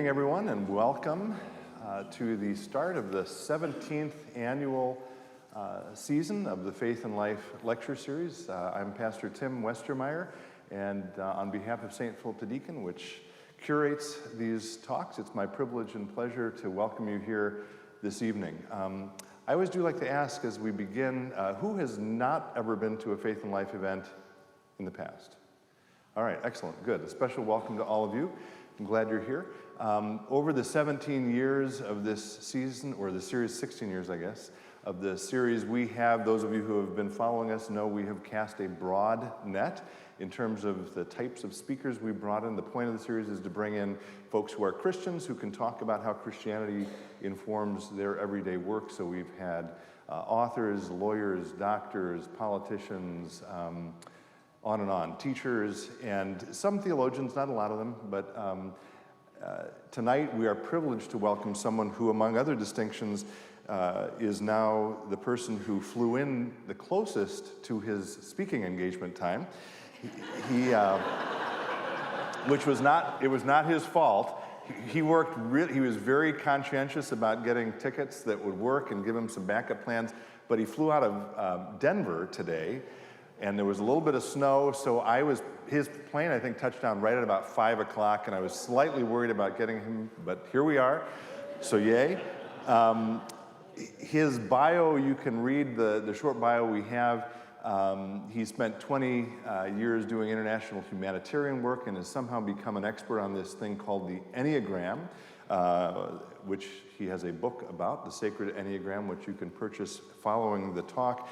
everyone, and welcome to the start of the 17th annual season of the Faith and Life Lecture Series. I'm Pastor Tim Westermeyer, and on behalf of St. Philip the Deacon, which curates these talks, it's my privilege and pleasure to welcome you here this evening. I always do like to ask as we begin, who has not ever been to a Faith and Life event in the past? All right, excellent, good. A special welcome to all of you. I'm glad you're here. Over the 17 years of this season, or the series, 16 years, I guess, of the series, we have, those of you who have been following us know we have cast a broad net in terms of the types of speakers we brought in. The point of the series is to bring in folks who are Christians who can talk about how Christianity informs their everyday work. So we've had authors, lawyers, doctors, politicians, on and on, teachers, and some theologians, not a lot of them, but tonight we are privileged to welcome someone who, among other distinctions, is now the person who flew in the closest to his speaking engagement time. Which was not his fault. He was very conscientious about getting tickets that would work and give him some backup plans, but he flew out of Denver today, and there was a little bit of snow, so his plane, I think, touched down right at about 5 o'clock, and I was slightly worried about getting him, but here we are, so yay. His bio, you can read the short bio we have. He spent 20 years doing international humanitarian work and has somehow become an expert on this thing called the Enneagram, which he has a book about, The Sacred Enneagram, which you can purchase following the talk.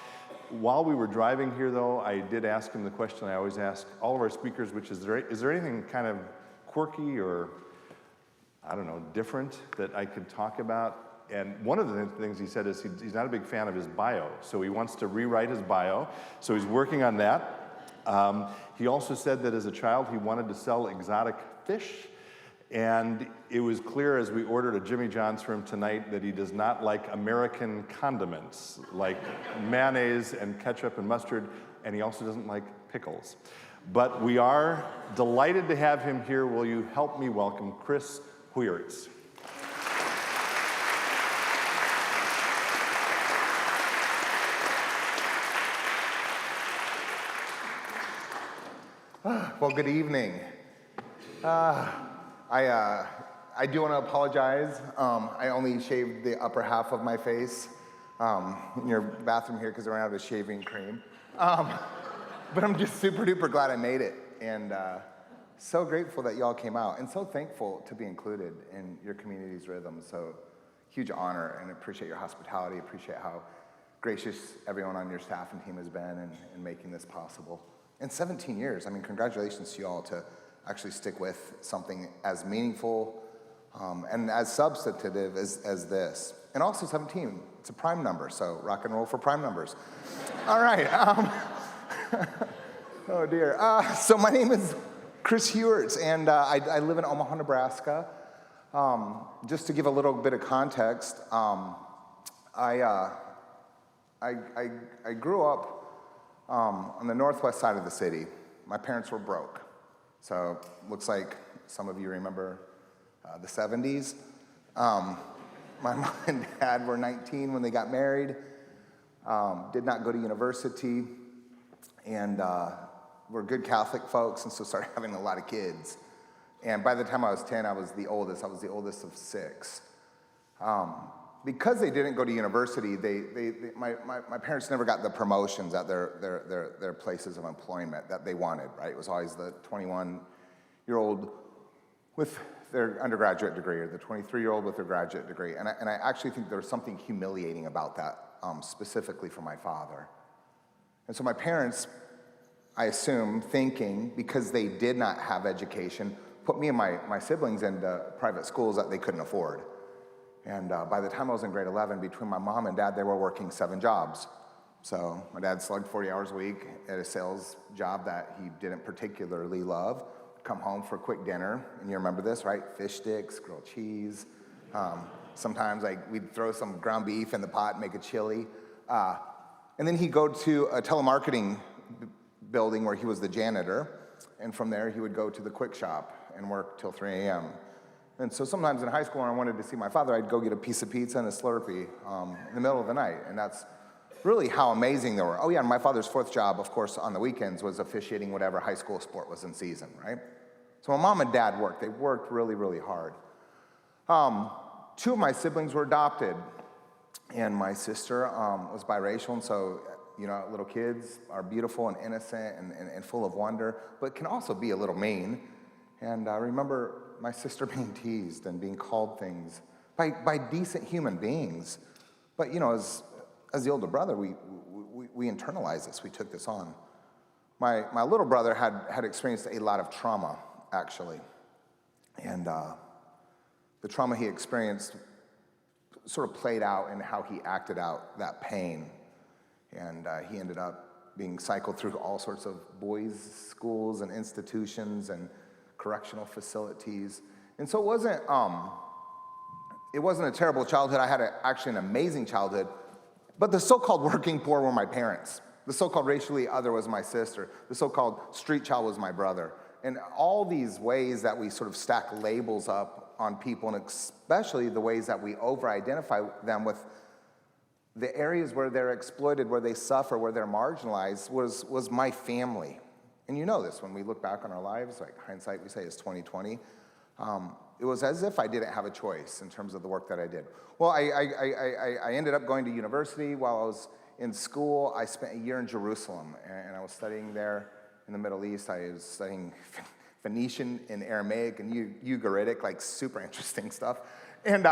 While we were driving here, though, I did ask him the question I always ask all of our speakers, which is there anything kind of quirky or, I don't know, different that I could talk about? And one of the things he said is he's not a big fan of his bio, so he wants to rewrite his bio, so he's working on that. He also said that as a child he wanted to sell exotic fish, and it was clear as we ordered a Jimmy John's for him tonight that he does not like American condiments, like mayonnaise and ketchup and mustard, and he also doesn't like pickles. But we are delighted to have him here. Will you help me welcome Chris Heuertz? Well, good evening. I do want to apologize. I only shaved the upper half of my face in your bathroom here because I ran out of shaving cream. But I'm just super duper glad I made it, and so grateful that y'all came out, and so thankful to be included in your community's rhythm. So huge honor, and appreciate your hospitality, appreciate how gracious everyone on your staff and team has been in making this possible. In 17 years, I mean, congratulations to you all to actually stick with something as meaningful and as substantive as this. And also 17, it's a prime number, so rock and roll for prime numbers. All right. Oh, dear. So my name is Chris Heuertz, and I live in Omaha, Nebraska. Just to give a little bit of context, I grew up on the northwest side of the city. My parents were broke. So looks like some of you remember the 70s. My mom and dad were 19 when they got married, did not go to university, and were good Catholic folks, and so started having a lot of kids. And by the time I was 10, I was the oldest. I was the oldest of 6. Because they didn't go to university, my parents never got the promotions at their places of employment that they wanted, right? It was always the 21-year-old with their undergraduate degree or the 23-year-old with their graduate degree. And I actually think there was something humiliating about that, specifically for my father. And so my parents, I assume, thinking, because they did not have education, put me and my siblings into private schools that they couldn't afford. And by the time I was in grade 11, between my mom and dad, they were working 7 jobs. So my dad slugged 40 hours a week at a sales job that he didn't particularly love. Come home for a quick dinner, and you remember this, right? Fish sticks, grilled cheese. Sometimes we'd throw some ground beef in the pot and make a chili. And then he'd go to a telemarketing building where he was the janitor. And from there, he would go to the quick shop and work till 3 a.m. And so sometimes in high school when I wanted to see my father, I'd go get a piece of pizza and a Slurpee in the middle of the night. And that's really how amazing they were. Oh yeah, and my father's fourth job, of course, on the weekends was officiating whatever high school sport was in season, right? So my mom and dad worked. They worked really, really hard. Two of my siblings were adopted, and my sister was biracial, and so, little kids are beautiful and innocent and full of wonder, but can also be a little mean. And I remember my sister being teased and being called things by decent human beings. But, as the older brother, we internalized this. We took this on. My little brother had experienced a lot of trauma, actually. And the trauma he experienced sort of played out in how he acted out that pain. And he ended up being cycled through all sorts of boys' schools and institutions and correctional facilities. And so it wasn't a terrible childhood. I had actually an amazing childhood. But the so-called working poor were my parents. The so-called racially other was my sister. The so-called street child was my brother. And all these ways that we sort of stack labels up on people, and especially the ways that we over-identify them with the areas where they're exploited, where they suffer, where they're marginalized, was my family. And you know this, when we look back on our lives, like hindsight we say is 20/20. It was as if I didn't have a choice in terms of the work that I did. Well, I ended up going to university. While I was in school, I spent a year in Jerusalem, and I was studying there in the Middle East. I was studying Phoenician and Aramaic and Ugaritic, like super interesting stuff. And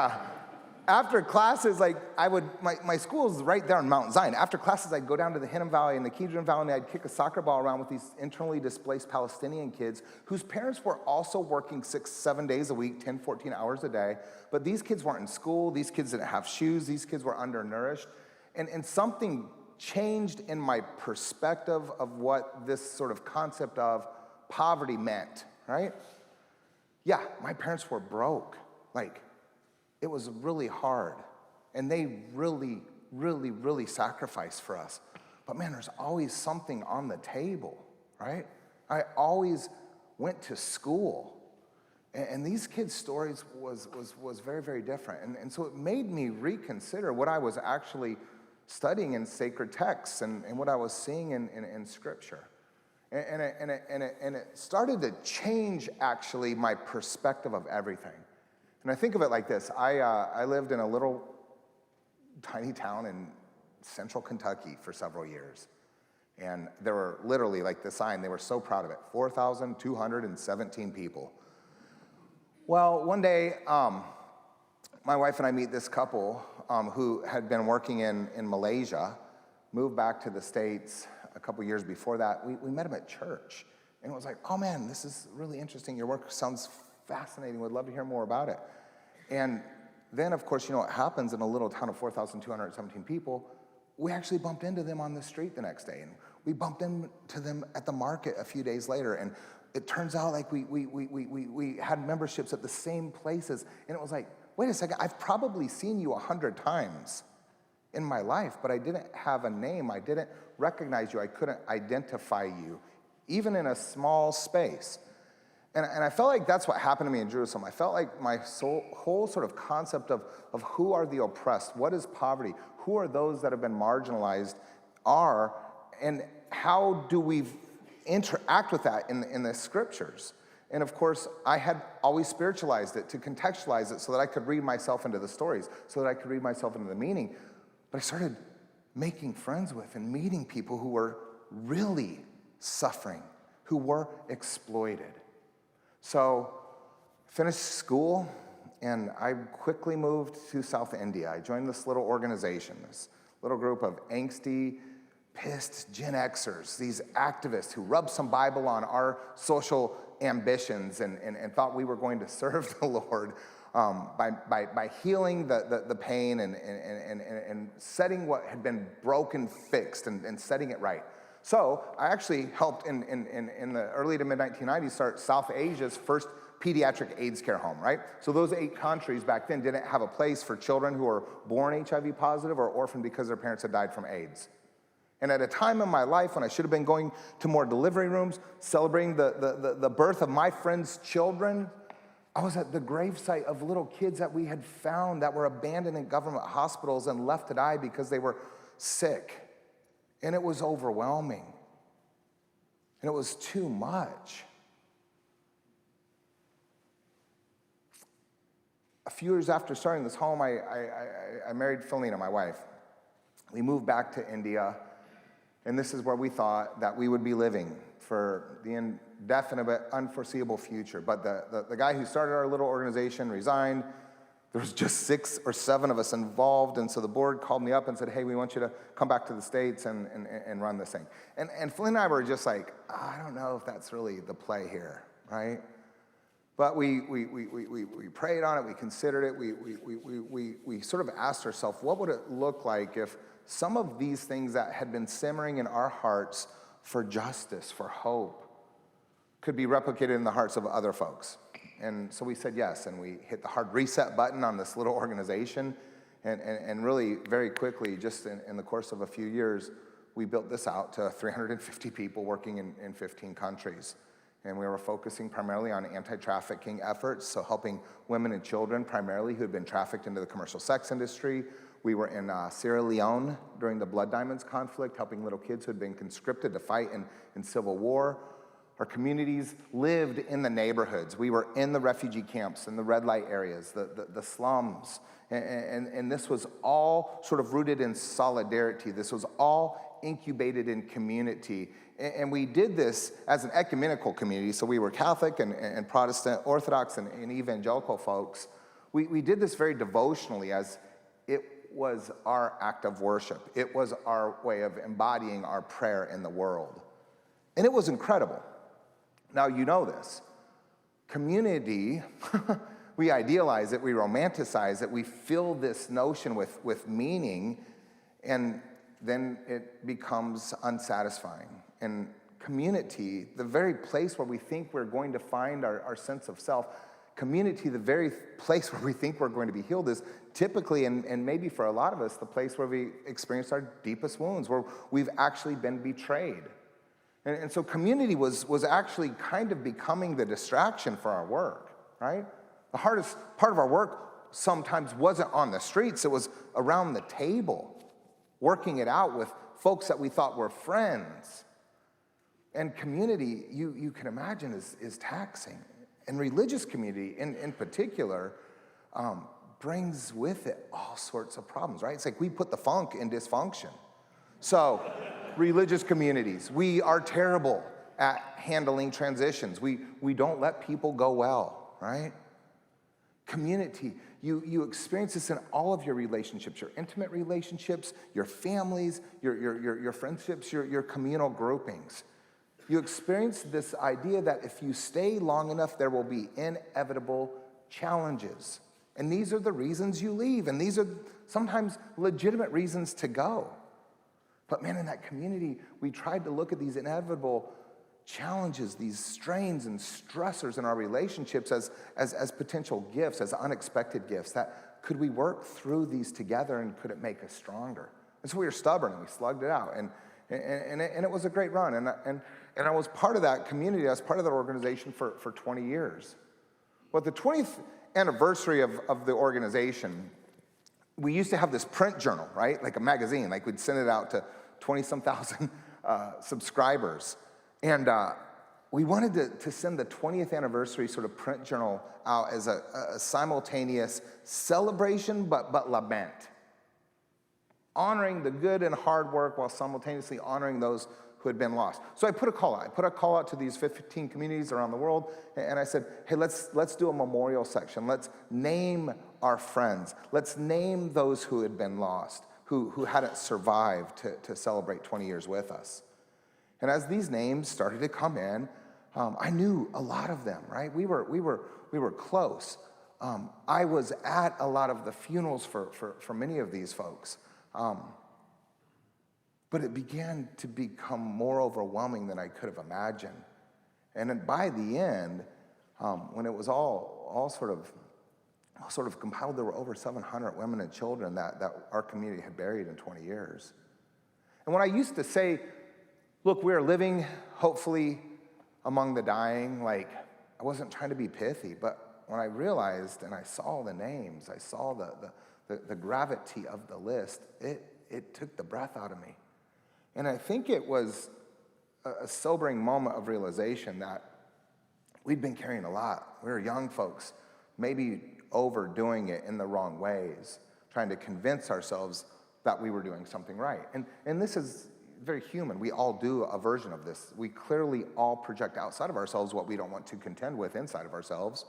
after classes, my school is right there on Mount Zion. After classes, I'd go down to the Hinnom Valley and the Kidron Valley, and I'd kick a soccer ball around with these internally displaced Palestinian kids whose parents were also working 6-7 days a week, 10, 14 hours a day. But these kids weren't in school. These kids didn't have shoes. These kids were undernourished. And something changed in my perspective of what this sort of concept of poverty meant, right? Yeah, my parents were broke. It was really hard. And they really, really, really sacrificed for us. But man, there's always something on the table, right? I always went to school. And these kids' stories was very, very different. And so it made me reconsider what I was actually studying in sacred texts and what I was seeing in Scripture. And it started to change, actually, my perspective of everything. And I think of it like this. I lived in a little tiny town in central Kentucky for several years. And there were literally, like the sign, they were so proud of it, 4,217 people. Well, one day, my wife and I meet this couple who had been working in Malaysia, moved back to the States a couple years before that. We met them at church. And it was like, oh man, this is really interesting. Your work sounds fascinating. Would love to hear more about it. And then, of course, what happens in a little town of 4,217 people, we actually bumped into them on the street the next day. And we bumped into them at the market a few days later. And it turns out like we had memberships at the same places. And it was like, wait a second, I've probably seen you 100 times in my life, but I didn't have a name. I didn't recognize you. I couldn't identify you, even in a small space. And I felt like that's what happened to me in Jerusalem. I felt like my whole sort of concept of who are the oppressed, what is poverty, who are those that have been marginalized and how do we interact with that in the Scriptures. And of course, I had always spiritualized it to contextualize it so that I could read myself into the stories, so that I could read myself into the meaning. But I started making friends with and meeting people who were really suffering, who were exploited. So I finished school, and I quickly moved to South India. I joined this little organization, this little group of angsty, pissed Gen Xers, these activists who rubbed some Bible on our social ambitions and thought we were going to serve the Lord by healing the pain and setting what had been broken fixed and setting it right. So I actually helped in the early to mid-1990s start South Asia's first pediatric AIDS care home, right? So those 8 countries back then didn't have a place for children who were born HIV positive or orphaned because their parents had died from AIDS. And at a time in my life when I should have been going to more delivery rooms, celebrating the birth of my friends' children, I was at the gravesite of little kids that we had found that were abandoned in government hospitals and left to die because they were sick. And it was overwhelming. And it was too much. A few years after starting this home, I married Felina, my wife. We moved back to India, and this is where we thought that we would be living for the indefinite but unforeseeable future. But the guy who started our little organization resigned. There was just 6 or 7 of us involved, and so the board called me up and said, hey, we want you to come back to the States and run this thing. And Felina and I were just like, I don't know if that's really the play here, right? But we prayed on it, we considered it, we sort of asked ourselves, what would it look like if some of these things that had been simmering in our hearts for justice, for hope, could be replicated in the hearts of other folks? And so we said yes, and we hit the hard reset button on this little organization, and really very quickly, just in the course of a few years, we built this out to 350 people working in 15 countries. And we were focusing primarily on anti-trafficking efforts, so helping women and children primarily who had been trafficked into the commercial sex industry. We were in Sierra Leone during the Blood Diamonds conflict, helping little kids who had been conscripted to fight in civil war. Our communities lived in the neighborhoods. We were in the refugee camps, in the red light areas, the slums. And this was all sort of rooted in solidarity. This was all incubated in community. And we did this as an ecumenical community, so we were Catholic and Protestant, Orthodox, and evangelical folks. We did this very devotionally, as it was our act of worship. It was our way of embodying our prayer in the world. And it was incredible. Now, you know this. Community, we idealize it, we romanticize it, we fill this notion with meaning, and then it becomes unsatisfying. And community, the very place where we think we're going to find our sense of self, community, the very place where we think we're going to be healed, is typically, and maybe for a lot of us, the place where we experience our deepest wounds, where we've actually been betrayed. And so community was actually kind of becoming the distraction for our work, right? The hardest part of our work sometimes wasn't on the streets, it was around the table, working it out with folks that we thought were friends. And community, you can imagine, is taxing. And religious community, in particular, brings with it all sorts of problems, right? It's like we put the funk in dysfunction. So, religious communities, we are terrible at handling transitions. We don't let people go well, right? Community, you experience this in all of your relationships, your intimate relationships, your families, your friendships, your communal groupings. You experience this idea that if you stay long enough, there will be inevitable challenges. And these are the reasons you leave, and these are sometimes legitimate reasons to go. But man, in that community, we tried to look at these inevitable challenges, these strains and stressors in our relationships as potential gifts, as unexpected gifts. That could we work through these together, and could it make us stronger? And so we were stubborn, and we slugged it out, and it was a great run. And I was part of that community. I was part of that organization for 20 years. Well, at the 20th anniversary of the organization, we used to have this print journal, right? Like a magazine. Like we'd send it out to 20-some thousand subscribers. And we wanted to send the 20th anniversary sort of print journal out as a simultaneous celebration, but lament. Honoring the good and hard work while simultaneously honoring those who had been lost. So I put a call out. I put a call out to these 15 communities around the world, and I said, hey, let's do a memorial section. Let's name our friends. Let's name those who had been lost, who hadn't survived to celebrate 20 years with us. And as these names started to come in, I knew a lot of them, right? We were close. I was at a lot of the funerals for many of these folks. But it began to become more overwhelming than I could have imagined. And then by the end, when it was all sort of compiled, there were over 700 women and children that our community had buried in 20 years. And when I used to say, look, we're living, hopefully, among the dying, like, I wasn't trying to be pithy, but when I realized and I saw the names, I saw the gravity of the list, it took the breath out of me. And I think it was a sobering moment of realization that we'd been carrying a lot. We were young folks, maybe overdoing it in the wrong ways, trying to convince ourselves that we were doing something right. And this is very human. We all do a version of this. We clearly all project outside of ourselves what we don't want to contend with inside of ourselves,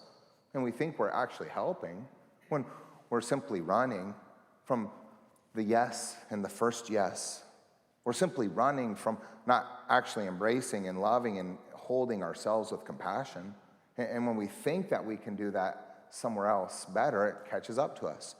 and we think we're actually helping when we're simply running from the yes and the first yes. We're simply running from not actually embracing and loving and holding ourselves with compassion. And when we think that we can do that somewhere else better, it catches up to us.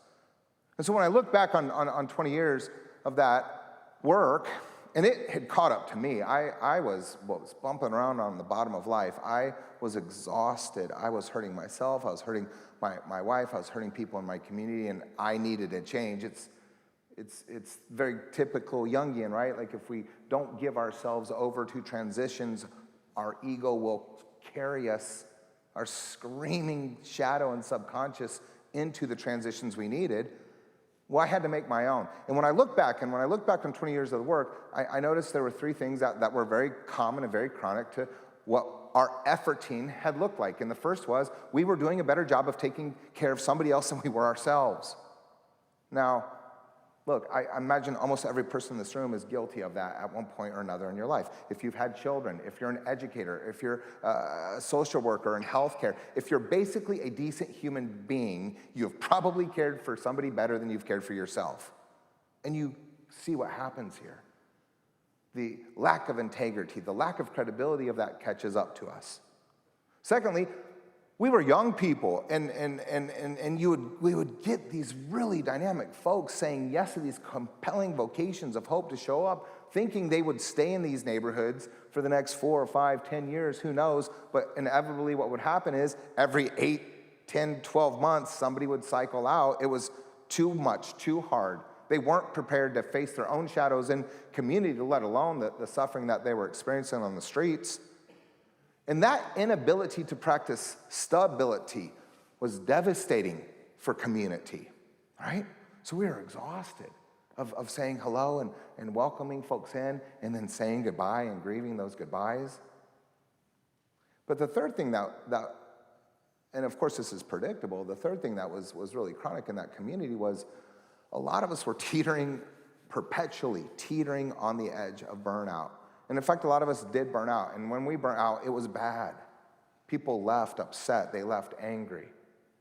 And so when I look back on 20 years of that work, and it had caught up to me. I was bumping around on the bottom of life. I was exhausted. I was hurting myself. I was hurting my wife. I was hurting people in my community, and I needed a change. It's very typical Jungian, right? Like if we don't give ourselves over to transitions, our ego will carry us, our screaming shadow and subconscious, into the transitions we needed. Well, I had to make my own. And when I look back on 20 years of the work, I noticed there were three things that were very common and very chronic to what our efforting had looked like. And the first was, we were doing a better job of taking care of somebody else than we were ourselves. Now, look, I imagine almost every person in this room is guilty of that at one point or another in your life. If you've had children, if you're an educator, if you're a social worker in healthcare, if you're basically a decent human being, you've probably cared for somebody better than you've cared for yourself. And you see what happens here. The lack of integrity, the lack of credibility of that catches up to us. Secondly, we were young people, and we would get these really dynamic folks saying yes to these compelling vocations of hope to show up, thinking they would stay in these neighborhoods for the next 4 or 5, 10 years, who knows? But inevitably what would happen is every 8, 10, 12 months, somebody would cycle out. It was too much, too hard. They weren't prepared to face their own shadows in community, let alone the suffering that they were experiencing on the streets. And that inability to practice stability was devastating for community, right? So we were exhausted of saying hello and welcoming folks in and then saying goodbye and grieving those goodbyes. But the third thing that and of course this is predictable, the third thing that was really chronic in that community was a lot of us were perpetually teetering on the edge of burnout. And in fact, a lot of us did burn out. And when we burnt out, it was bad. People left upset. They left angry.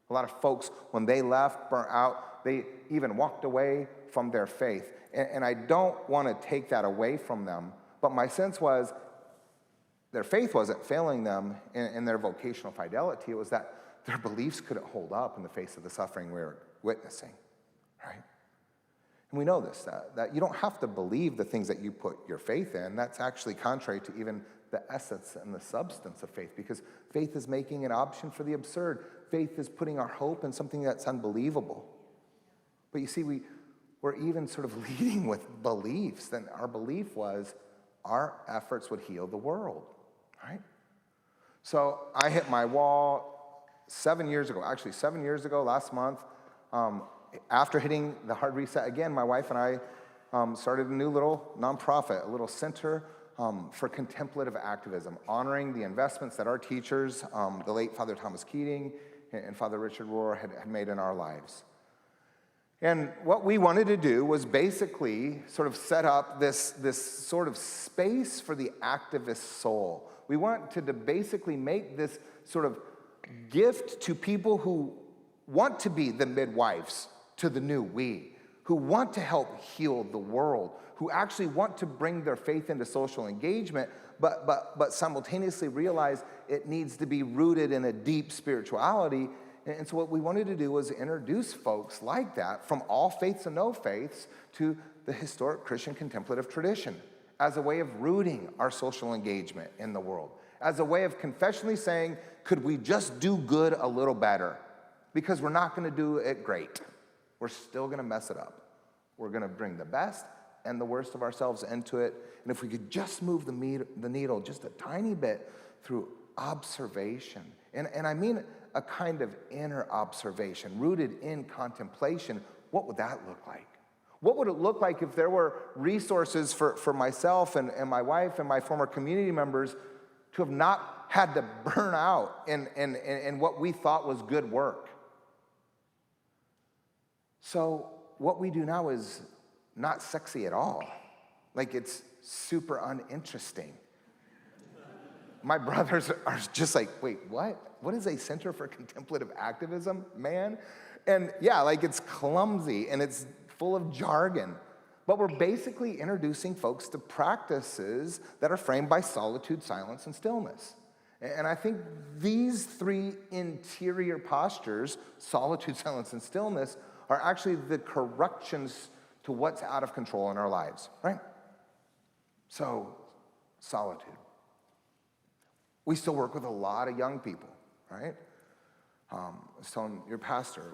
A lot of folks, when they left, burnt out, they even walked away from their faith. And I don't want to take that away from them. But my sense was their faith wasn't failing them in their vocational fidelity. It was that their beliefs couldn't hold up in the face of the suffering we were witnessing, right? And we know this, that you don't have to believe the things that you put your faith in. That's actually contrary to even the essence and the substance of faith, because faith is making an option for the absurd. Faith is putting our hope in something that's unbelievable. But you see, we're even sort of leading with beliefs. Then our belief was our efforts would heal the world, right? So I hit my wall 7 years ago, last month. After hitting the hard reset again, my wife and I started a new little nonprofit, a little center for contemplative activism, honoring the investments that our teachers, the late Father Thomas Keating and Father Richard Rohr had made in our lives. And what we wanted to do was basically sort of set up this sort of space for the activist soul. We wanted to basically make this sort of gift to people who want to be the midwives to the new we, who want to help heal the world, who actually want to bring their faith into social engagement, but simultaneously realize it needs to be rooted in a deep spirituality. And so what we wanted to do was introduce folks like that from all faiths and no faiths to the historic Christian contemplative tradition as a way of rooting our social engagement in the world, as a way of confessionally saying, could we just do good a little better? Because we're not going to do it great. We're still going to mess it up. We're going to bring the best and the worst of ourselves into it. And if we could just move the needle just a tiny bit through observation, and I mean a kind of inner observation, rooted in contemplation, what would that look like? What would it look like if there were resources for myself and my wife and my former community members to have not had to burn out in what we thought was good work? So what we do now is not sexy at all. Like, it's super uninteresting. My brothers are just like, wait, what? What is a Center for Contemplative Activism, man? And yeah, like, it's clumsy and it's full of jargon. But we're basically introducing folks to practices that are framed by solitude, silence, and stillness. And I think these three interior postures, solitude, silence, and stillness, are actually the corrections to what's out of control in our lives, right? So, solitude. We still work with a lot of young people, right? I was telling your pastor,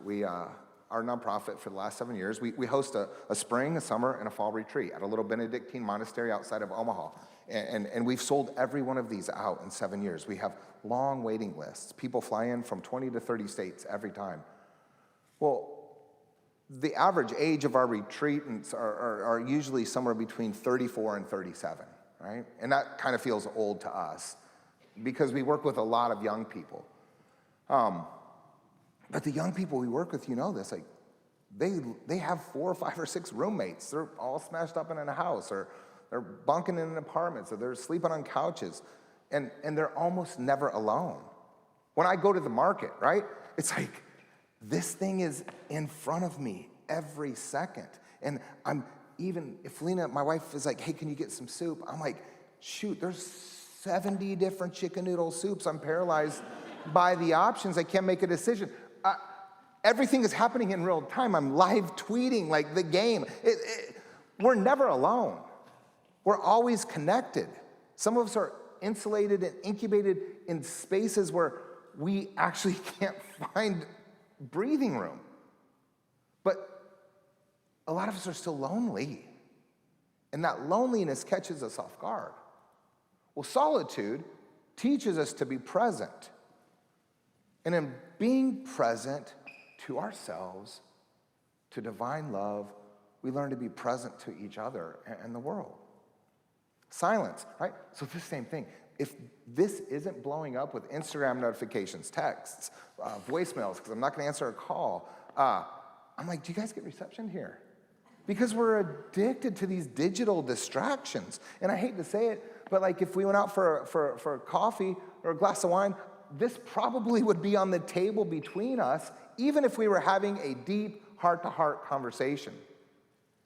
our nonprofit for the last 7 years, we host a spring, a summer, and a fall retreat at a little Benedictine monastery outside of Omaha. And we've sold every one of these out in 7 years. We have long waiting lists. People fly in from 20 to 30 states every time. Well, the average age of our retreatants are usually somewhere between 34 and 37, right? And that kind of feels old to us because we work with a lot of young people. But the young people we work with, you know this, like, they have 4 or 5 or 6 roommates. They're all smashed up in a house, or they're bunking in apartments, or they're sleeping on couches, and they're almost never alone. When I go to the market, right, it's like, this thing is in front of me every second. And if Lena, my wife, is like, hey, can you get some soup? I'm like, shoot, there's 70 different chicken noodle soups. I'm paralyzed by the options. I can't make a decision. Everything is happening in real time. I'm live tweeting like the game. We're never alone. We're always connected. Some of us are insulated and incubated in spaces where we actually can't find breathing room. But a lot of us are still lonely. And that loneliness catches us off guard. Well, solitude teaches us to be present. And in being present to ourselves, to divine love, we learn to be present to each other and the world. Silence, right? So it's the same thing. If this isn't blowing up with Instagram notifications, texts, voicemails, because I'm not going to answer a call, I'm like, do you guys get reception here? Because we're addicted to these digital distractions. And I hate to say it, but like, if we went out for a coffee or a glass of wine, this probably would be on the table between us, even if we were having a deep heart-to-heart conversation.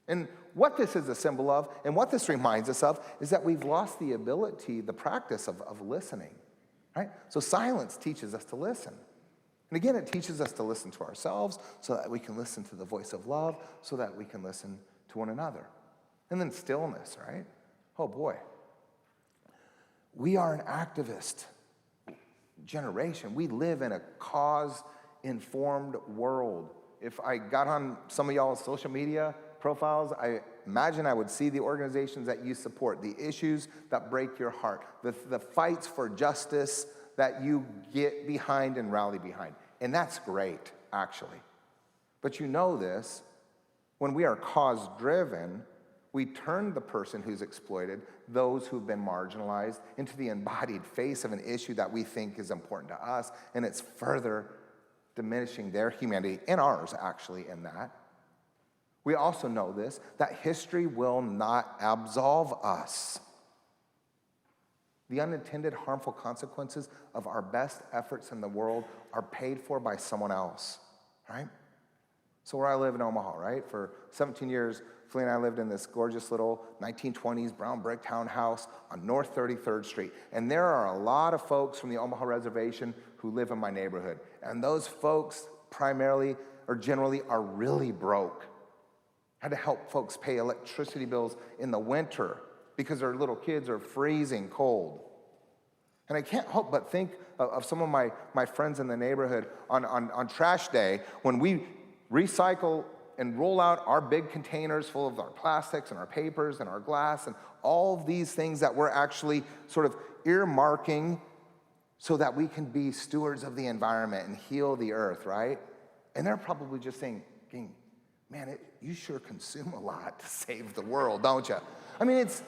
And what this is a symbol of, and what this reminds us of, is that we've lost the ability, the practice of listening, right? So silence teaches us to listen. And again, it teaches us to listen to ourselves so that we can listen to the voice of love, so that we can listen to one another. And then stillness, right? Oh boy. We are an activist generation. We live in a cause-informed world. If I got on some of y'all's social media profiles, I imagine I would see the organizations that you support, the issues that break your heart, the fights for justice that you get behind and rally behind. And that's great, actually. But you know this, when we are cause-driven, we turn the person who's exploited, those who've been marginalized, into the embodied face of an issue that we think is important to us, and it's further diminishing their humanity, and ours, actually, in that. We also know this, that history will not absolve us. The unintended harmful consequences of our best efforts in the world are paid for by someone else, right? So where I live in Omaha, right? For 17 years, Flea and I lived in this gorgeous little 1920s brown brick townhouse on North 33rd Street. And there are a lot of folks from the Omaha Reservation who live in my neighborhood. And those folks primarily or generally are really broke. Had to help folks pay electricity bills in the winter because their little kids are freezing cold. And I can't help but think of some of my friends in the neighborhood on trash day when we recycle and roll out our big containers full of our plastics and our papers and our glass and all of these things that we're actually sort of earmarking so that we can be stewards of the environment and heal the earth, right? And they're probably just saying, man, you sure consume a lot to save the world, don't you? I mean, it's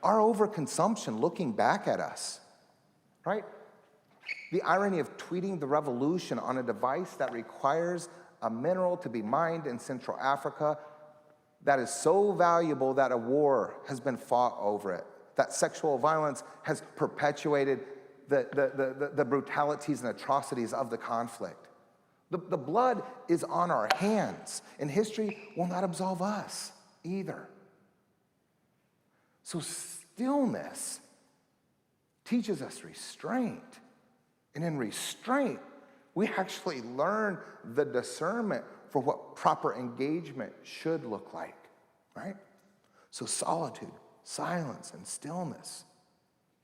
our overconsumption looking back at us, right? The irony of tweeting the revolution on a device that requires a mineral to be mined in Central Africa that is so valuable that a war has been fought over it, that sexual violence has perpetuated the brutalities and atrocities of the conflict. The blood is on our hands, and history will not absolve us either. So stillness teaches us restraint. And in restraint, we actually learn the discernment for what proper engagement should look like, right? So solitude, silence, and stillness,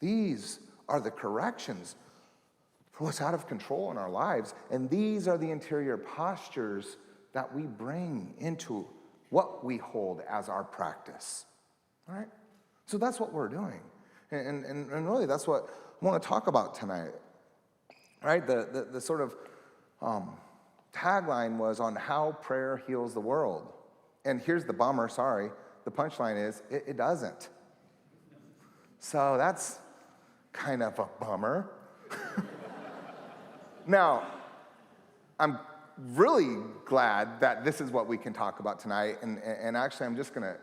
these are the corrections for what's out of control in our lives. And these are the interior postures that we bring into what we hold as our practice, all right? So that's what we're doing. And really, that's what I want to talk about tonight, right? The sort of tagline was on how prayer heals the world. And here's the bummer, sorry. The punchline is, it doesn't. So that's kind of a bummer. Now, I'm really glad that this is what we can talk about tonight. And actually, I'm just gonna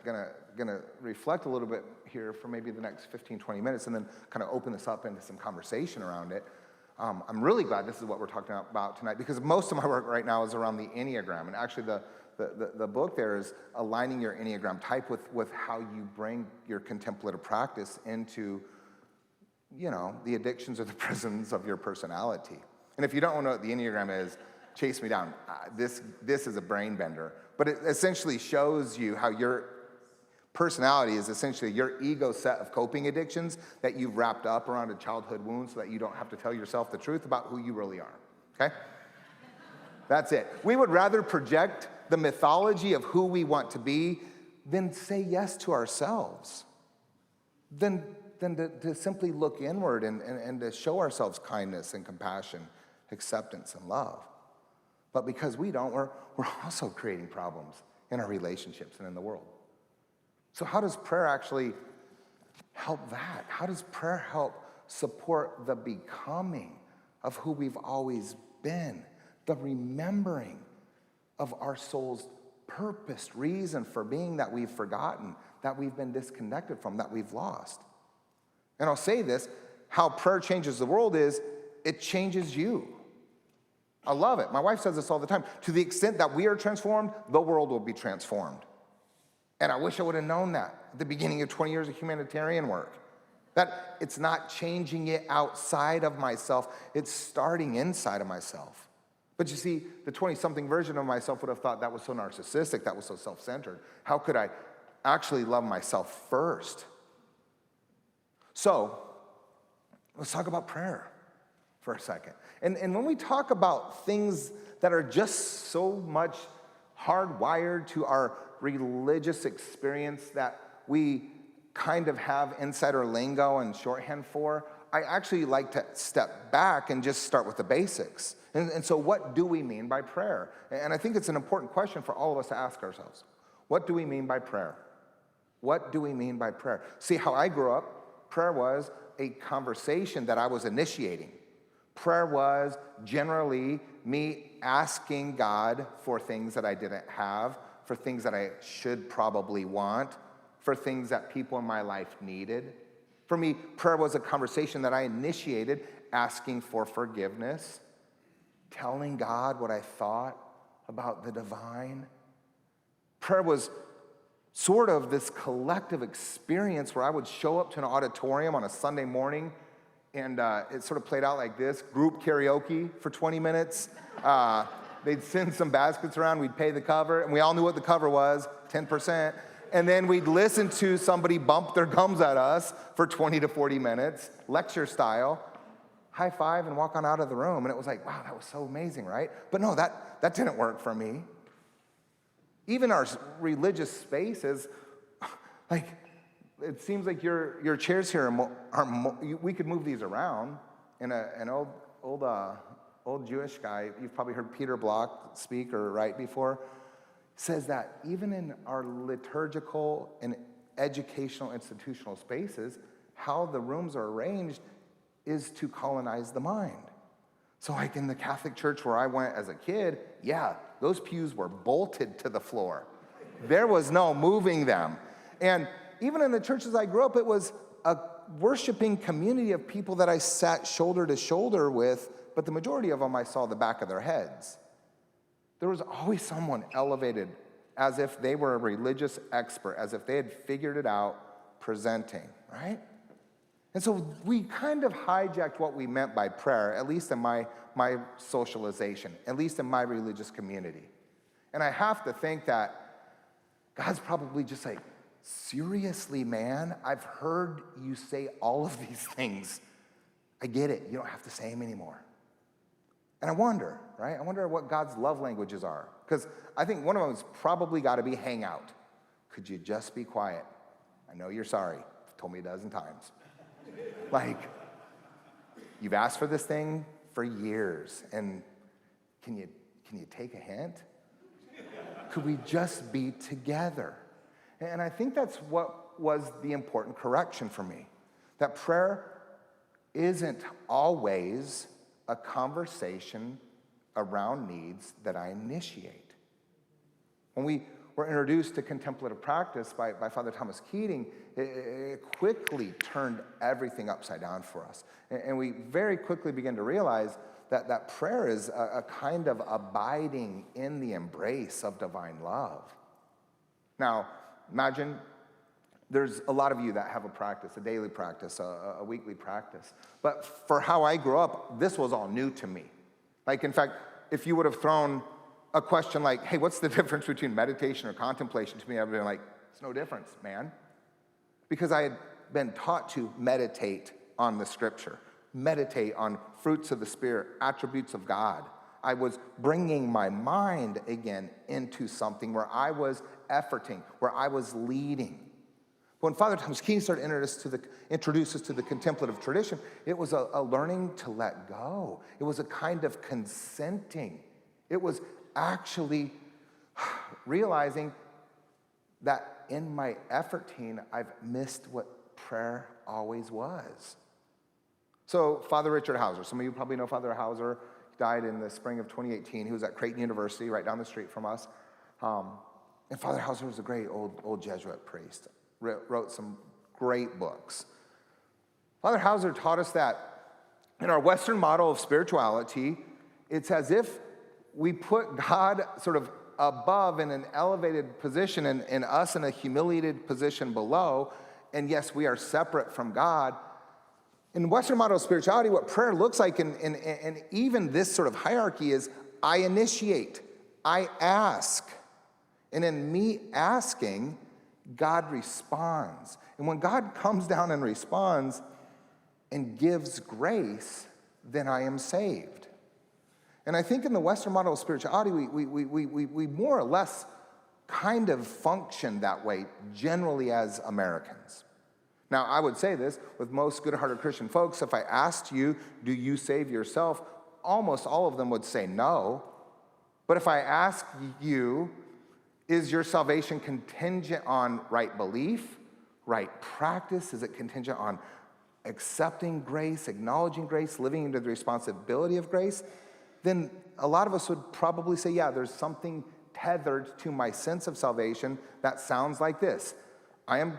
reflect a little bit here for maybe the next 15, 20 minutes and then kind of open this up into some conversation around it. I'm really glad this is what we're talking about tonight because most of my work right now is around the Enneagram. And actually, the book there is aligning your Enneagram type with how you bring your contemplative practice into, the addictions or the prisons of your personality. And if you don't know what the Enneagram is, chase me down. This is a brain bender. But it essentially shows you how your personality is essentially your ego set of coping addictions that you've wrapped up around a childhood wound so that you don't have to tell yourself the truth about who you really are, okay? That's it. We would rather project the mythology of who we want to be than say yes to ourselves, than to simply look inward and to show ourselves kindness and compassion, acceptance and love. But because we don't, we're also creating problems in our relationships and in the world. So how does prayer actually help that? How does prayer help support the becoming of who we've always been, the remembering of our soul's purpose, reason for being that we've forgotten, that we've been disconnected from, that we've lost? And I'll say this, how prayer changes the world is it changes you. I love it. My wife says this all the time. To the extent that we are transformed, the world will be transformed. And I wish I would have known that at the beginning of 20 years of humanitarian work. That it's not changing it outside of myself, it's starting inside of myself. But you see, the 20-something version of myself would have thought that was so narcissistic, that was so self-centered. How could I actually love myself first? So, let's talk about prayer for a second. And when we talk about things that are just so much hardwired to our religious experience that we kind of have insider lingo and shorthand for, I actually like to step back and just start with the basics. And so what do we mean by prayer? And I think it's an important question for all of us to ask ourselves. What do we mean by prayer? What do we mean by prayer? See, how I grew up, prayer was a conversation that I was initiating. Prayer was generally me asking God for things that I didn't have, for things that I should probably want, for things that people in my life needed. For me, prayer was a conversation that I initiated, asking for forgiveness, telling God what I thought about the divine. Prayer was sort of this collective experience where I would show up to an auditorium on a Sunday morning, and it sort of played out like this: group karaoke for 20 minutes. They'd send some baskets around, we'd pay the cover, and we all knew what the cover was, 10%. And then we'd listen to somebody bump their gums at us for 20 to 40 minutes, lecture style, high five and walk on out of the room. And it was like, wow, that was so amazing, right? But no, that didn't work for me. Even our religious spaces, like, it seems like your chairs here we could move these around. And an old Jewish guy, you've probably heard Peter Block speak or write before, says that even in our liturgical and educational institutional spaces, how the rooms are arranged is to colonize the mind. So like in the Catholic Church where I went as a kid, yeah, those pews were bolted to the floor. There was no moving them. And even in the churches I grew up, it was a worshiping community of people that I sat shoulder to shoulder with, but the majority of them I saw the back of their heads. There was always someone elevated as if they were a religious expert, as if they had figured it out, presenting, right? And so we kind of hijacked what we meant by prayer, at least in my socialization, at least in my religious community. And I have to think that God's probably just like, seriously, man, I've heard you say all of these things. I get it. You don't have to say them anymore. And I wonder, right? I wonder what God's love languages are. Because I think one of them has probably got to be hang out. Could you just be quiet? I know you're sorry. You've told me a dozen times. Like, you've asked for this thing for years, and can you take a hint? Could we just be together? And I think that's what was the important correction for me. That prayer isn't always a conversation around needs that I initiate. When we were introduced to contemplative practice by Father Thomas Keating, it quickly turned everything upside down for us. And we very quickly began to realize that prayer is a kind of abiding in the embrace of divine love. Now, imagine there's a lot of you that have a practice, a daily practice, a weekly practice. But for how I grew up, this was all new to me. Like, in fact, if you would have thrown a question like, hey, what's the difference between meditation or contemplation to me, I would have been like, it's no difference, man. Because I had been taught to meditate on the scripture, meditate on fruits of the Spirit, attributes of God. I was bringing my mind again into something where I was efforting, where I was leading. When Father Thomas Keating started introduce us to the contemplative tradition, it was a learning to let go. It was a kind of consenting. It was actually realizing that in my efforting, I've missed what prayer always was. So Father Richard Heuser, some of you probably know Father Heuser, died in the spring of 2018. He was at Creighton University, right down the street from us. And Father Heuser was a great old Jesuit priest. Wrote some great books. Father Heuser taught us that in our Western model of spirituality, it's as if we put God sort of above in an elevated position and us in a humiliated position below, and yes, we are separate from God. In Western model of spirituality, what prayer looks like, and even this sort of hierarchy is, I initiate, I ask, and in me asking, God responds. And when God comes down and responds and gives grace, then I am saved. And I think in the Western model of spirituality, we more or less kind of function that way generally as Americans. Now, I would say this, with most good-hearted Christian folks, if I asked you, do you save yourself? Almost all of them would say no. But if I ask you, is your salvation contingent on right belief, right practice? Is it contingent on accepting grace, acknowledging grace, living into the responsibility of grace? Then a lot of us would probably say, yeah, there's something tethered to my sense of salvation that sounds like this. I am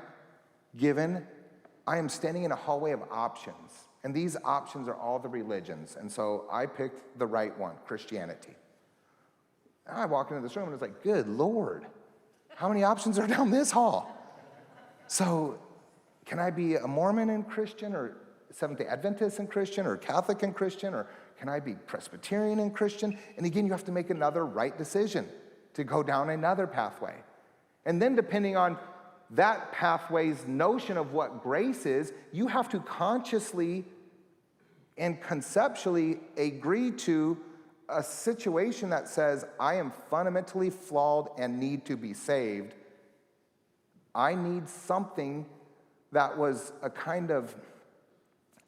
standing in a hallway of options, and these options are all the religions, and so I picked the right one, Christianity. I walk into this room and it's like, good Lord, how many options are down this hall? So can I be a Mormon and Christian, or Seventh-day Adventist and Christian, or Catholic and Christian, or can I be Presbyterian and Christian? And again, you have to make another right decision to go down another pathway. And then depending on that pathway's notion of what grace is, you have to consciously and conceptually agree to a situation that says, I am fundamentally flawed and need to be saved. I need something that was a kind of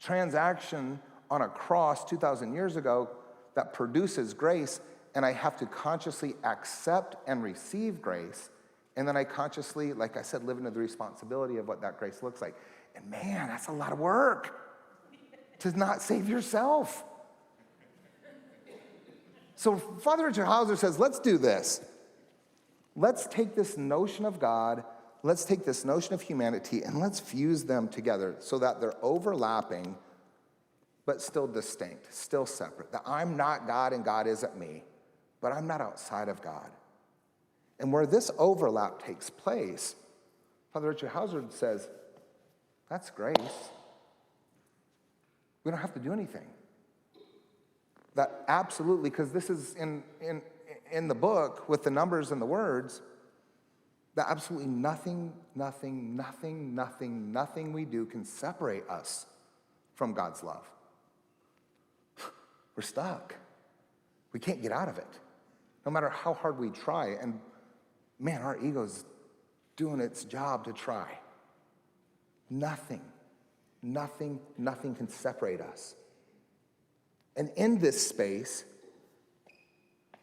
transaction on a cross 2,000 years ago that produces grace, and I have to consciously accept and receive grace, and then I consciously, like I said, live into the responsibility of what that grace looks like. And man, that's a lot of work to not save yourself. So Father Richard Heuertz says, let's do this. Let's take this notion of God, let's take this notion of humanity, and let's fuse them together so that they're overlapping, but still distinct, still separate. That I'm not God and God isn't me, but I'm not outside of God. And where this overlap takes place, Father Richard Heuertz says, that's grace. We don't have to do anything. That absolutely, because this is in the book with the numbers and the words, that absolutely nothing we do can separate us from God's love. We're stuck. We can't get out of it, no matter how hard we try. And man, our ego's doing its job to try. Nothing can separate us. And in this space,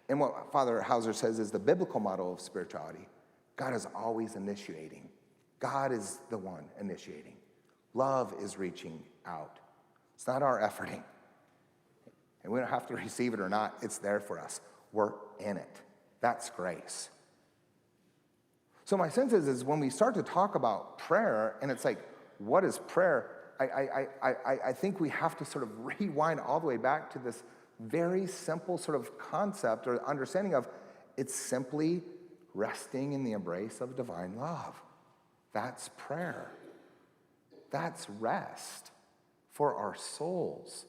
and what Father Heuertz says is the biblical model of spirituality, God is always initiating. God is the one initiating. Love is reaching out. It's not our efforting. And we don't have to receive it or not. It's there for us. We're in it. That's grace. So my sense is when we start to talk about prayer, and it's like, what is prayer? I think we have to sort of rewind all the way back to this very simple sort of concept or understanding of it's simply resting in the embrace of divine love. That's prayer. That's rest for our souls.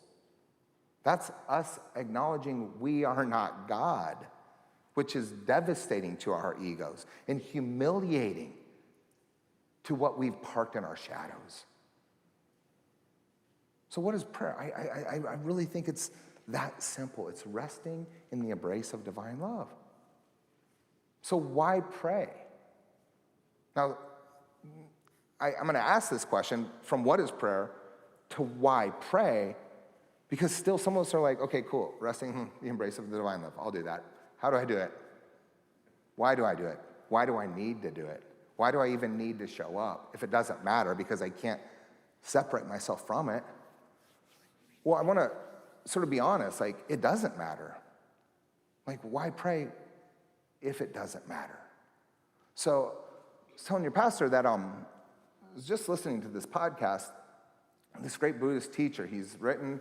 That's us acknowledging we are not God, which is devastating to our egos and humiliating to what we've parked in our shadows. So what is prayer? I really think it's that simple. It's resting in the embrace of divine love. So why pray? Now, I'm going to ask this question from what is prayer to why pray, because still some of us are like, okay, cool, resting in the embrace of the divine love. I'll do that. How do I do it? Why do I do it? Why do I need to do it? Why do I even need to show up if it doesn't matter because I can't separate myself from it? Well, I want to sort of be honest, like, it doesn't matter. Like, why pray if it doesn't matter? So I was telling your pastor that I was just listening to this podcast, this great Buddhist teacher. He's written,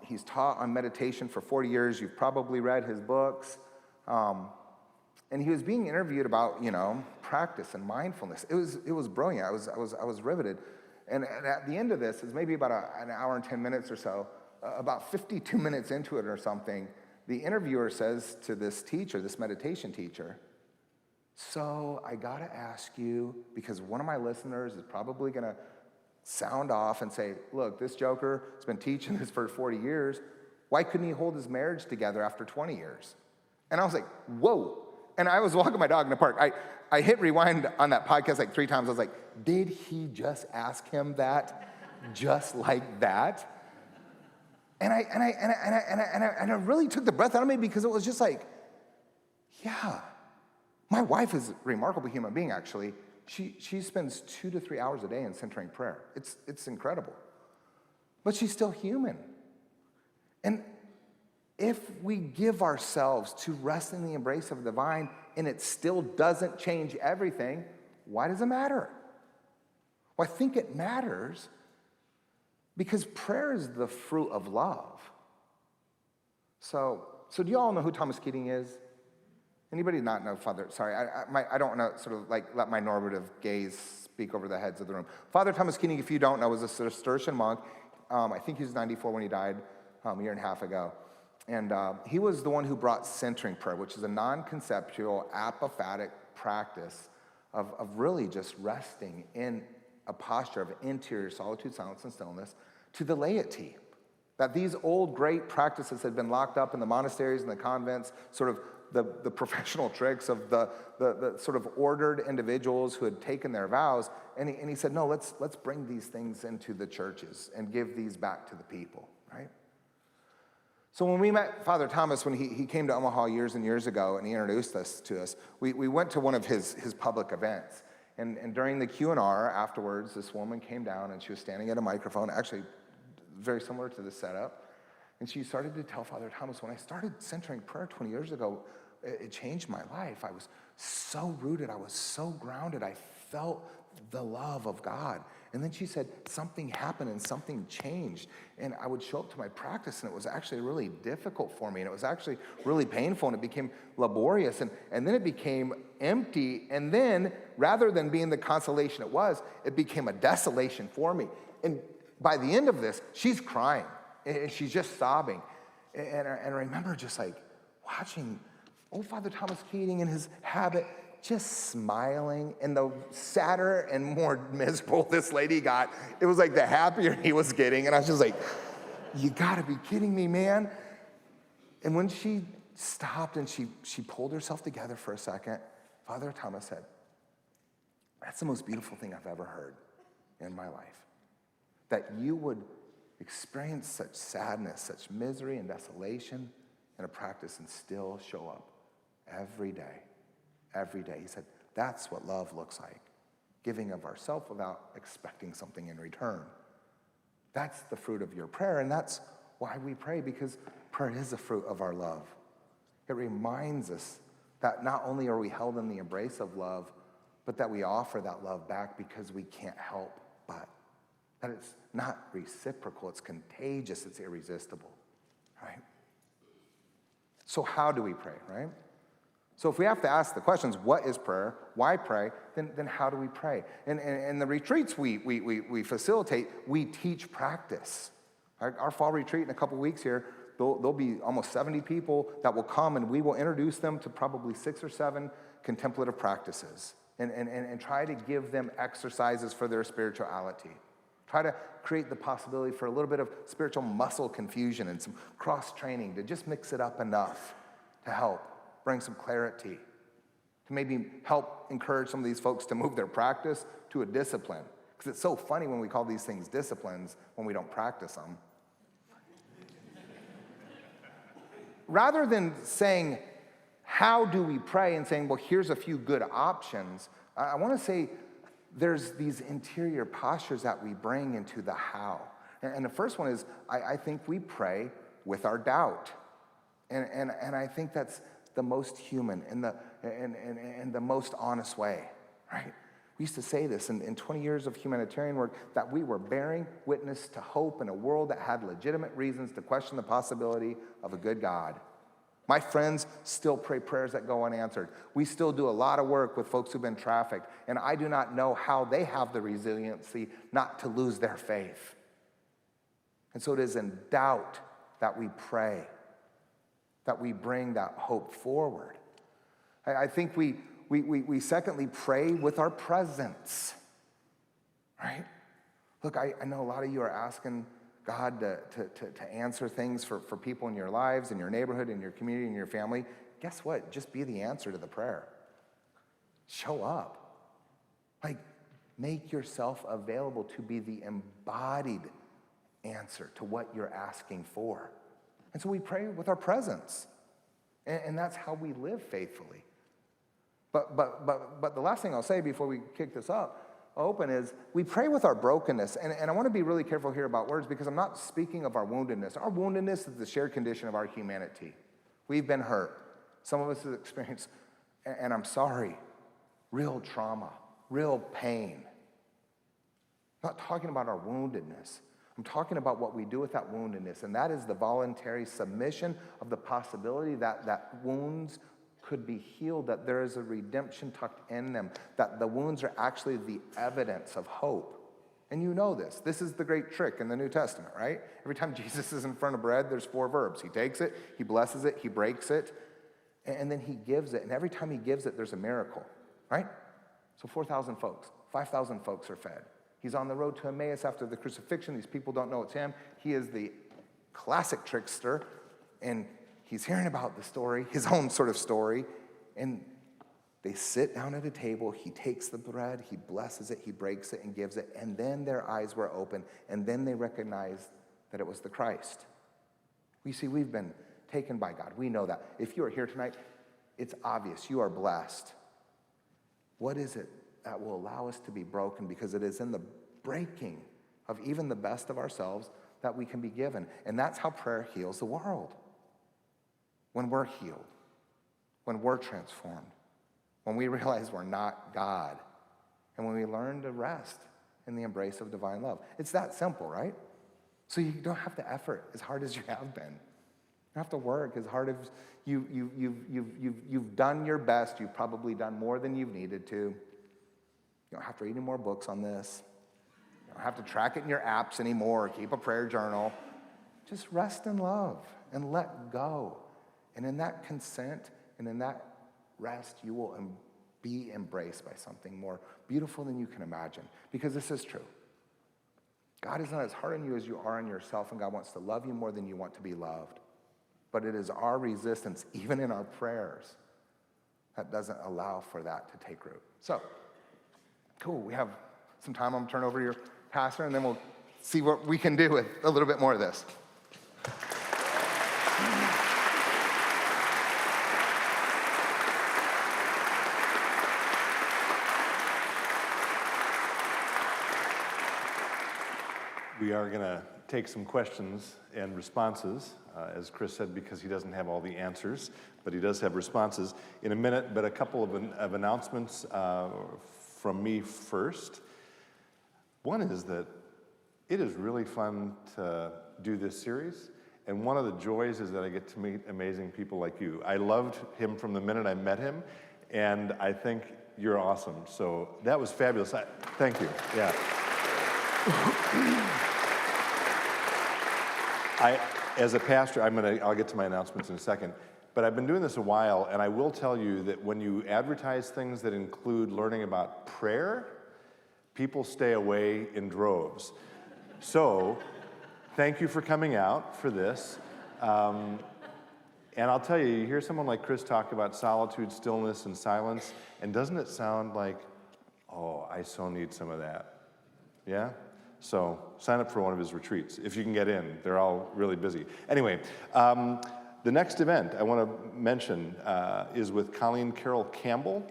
he's taught on meditation for 40 years. You've probably read his books. And he was being interviewed about, practice and mindfulness. It was brilliant. I was riveted. And at the end of this, it's maybe about an hour and 10 minutes or so, about 52 minutes into it or something, the interviewer says to this teacher, this meditation teacher, so I got to ask you, because one of my listeners is probably going to sound off and say, look, this joker has been teaching this for 40 years. Why couldn't he hold his marriage together after 20 years? And I was like, whoa. And I was walking my dog in the park. I hit rewind on that podcast like 3 times. I was like, did he just ask him that just like that? And I really took the breath out of me because it was just like, yeah. My wife is a remarkable human being, actually. She spends 2 to 3 hours a day in centering prayer. It's incredible. But she's still human. And if we give ourselves to rest in the embrace of the divine and it still doesn't change everything, why does it matter? Well, I think it matters because prayer is the fruit of love. So do you all know who Thomas Keating is? Anybody not know Father? Sorry, I don't want to sort of like let my normative gaze speak over the heads of the room. Father Thomas Keating, if you don't know, was a Cistercian monk. I think he was 94 when he died a year and a half ago. And he was the one who brought centering prayer, which is a non-conceptual, apophatic practice of really just resting in a posture of interior solitude, silence, and stillness to the laity. That these old great practices had been locked up in the monasteries and the convents, sort of the professional tricks of the sort of ordered individuals who had taken their vows. And he said, no, let's bring these things into the churches and give these back to the people. right? So when we met Father Thomas, when he came to Omaha years and years ago and he introduced us to us, we went to one of his public events. And during the Q&R afterwards, this woman came down and she was standing at a microphone, actually very similar to this setup. And she started to tell Father Thomas, when I started centering prayer 20 years ago, it changed my life. I was so rooted. I was so grounded. I felt the love of God. And then she said, something happened and something changed. And I would show up to my practice and it was actually really difficult for me. And it was actually really painful and it became laborious. And then it became empty. And then rather than being the consolation it became a desolation for me. And by the end of this, she's crying and she's just sobbing. And I remember just like watching old Father Thomas Keating in his habit, just smiling, and the sadder and more miserable this lady got, it was like the happier he was getting, and I was just like, you gotta be kidding me, man. And when she stopped and she pulled herself together for a second, Father Thomas said, that's the most beautiful thing I've ever heard in my life, that you would experience such sadness, such misery and desolation in a practice and still show up every day. Every day. He said, that's what love looks like. Giving of ourselves without expecting something in return. That's the fruit of your prayer, and that's why we pray, because prayer is a fruit of our love. It reminds us that not only are we held in the embrace of love, but that we offer that love back because we can't help but. That it's not reciprocal, it's contagious, it's irresistible, right? So how do we pray, right? So if we have to ask the questions, what is prayer, why pray, then how do we pray? And the retreats we facilitate, we teach practice. Our fall retreat in a couple weeks here, there'll be almost 70 people that will come, and we will introduce them to probably 6 or 7 contemplative practices and try to give them exercises for their spirituality. Try to create the possibility for a little bit of spiritual muscle confusion and some cross-training to just mix it up enough to help bring some clarity, to maybe help encourage some of these folks to move their practice to a discipline. Because it's so funny when we call these things disciplines when we don't practice them. Rather than saying, how do we pray, and saying, well, here's a few good options, I want to say there's these interior postures that we bring into the how. And the first one is, I think we pray with our doubt. And I think that's the most human and the most honest way, right? We used to say this in 20 years of humanitarian work, that we were bearing witness to hope in a world that had legitimate reasons to question the possibility of a good God. My friends still pray prayers that go unanswered. We still do a lot of work with folks who've been trafficked, and I do not know how they have the resiliency not to lose their faith. And so it is in doubt that we pray, that we bring that hope forward. I think we secondly pray with our presence, right? Look, I know a lot of you are asking God to answer things for people in your lives, in your neighborhood, in your community, in your family. Guess what? Just be the answer to the prayer. Show up. Like, make yourself available to be the embodied answer to what you're asking for. And so we pray with our presence. And that's how we live faithfully. But the last thing I'll say before we kick this open is we pray with our brokenness. And I want to be really careful here about words, because I'm not speaking of our woundedness. Our woundedness is the shared condition of our humanity. We've been hurt. Some of us have experienced, and I'm sorry, real trauma, real pain. I'm not talking about our woundedness. I'm talking about what we do with that woundedness, and that is the voluntary submission of the possibility that wounds could be healed, that there is a redemption tucked in them, that the wounds are actually the evidence of hope. And you know this. This is the great trick in the New Testament, right? Every time Jesus is in front of bread, there's 4 verbs. He takes it, he blesses it, he breaks it, and then he gives it. And every time he gives it, there's a miracle, right? So 4,000 folks, 5,000 folks are fed. He's on the road to Emmaus after the crucifixion. These people don't know it's him. He is the classic trickster, and he's hearing about the story, his own sort of story, and they sit down at a table. He takes the bread, he blesses it, he breaks it, and gives it, and then their eyes were open, and then they recognized that it was the Christ. You see, we've been taken by God. We know that. If you are here tonight, it's obvious you are blessed. What is it that will allow us to be broken? Because it is in the breaking of even the best of ourselves that we can be given. And that's how prayer heals the world. When we're healed, when we're transformed, when we realize we're not God, and when we learn to rest in the embrace of divine love. It's that simple, right? So you don't have to effort as hard as you have been. You don't have to work as hard as you've done your best. You've probably done more than you've needed to. You don't have to read any more books on this. You don't have to track it in your apps anymore or keep a prayer journal. Just rest in love and let go. And in that consent and in that rest, you will be embraced by something more beautiful than you can imagine. Because this is true. God is not as hard on you as you are on yourself, and God wants to love you more than you want to be loved. But it is our resistance, even in our prayers, that doesn't allow for that to take root. So, cool, we have some time. I'm going to turn over to your pastor, and then we'll see what we can do with a little bit more of this. We are going to take some questions and responses, as Chris said, because he doesn't have all the answers, but he does have responses in a minute. But a couple of announcements from me first. One is that it is really fun to do this series, and one of the joys is that I get to meet amazing people like you. I loved him from the minute I met him, and I think you're awesome. So that was fabulous. Thank you. Yeah. As a pastor, I'll get to my announcements in a second, but I've been doing this a while, and I will tell you that when you advertise things that include learning about prayer, people stay away in droves. So, thank you for coming out for this. And I'll tell you, you hear someone like Chris talk about solitude, stillness, and silence, and doesn't it sound like, oh, I so need some of that? Yeah? So sign up for one of his retreats if you can get in. They're all really busy. Anyway, the next event I want to mention is with Colleen Carroll Campbell,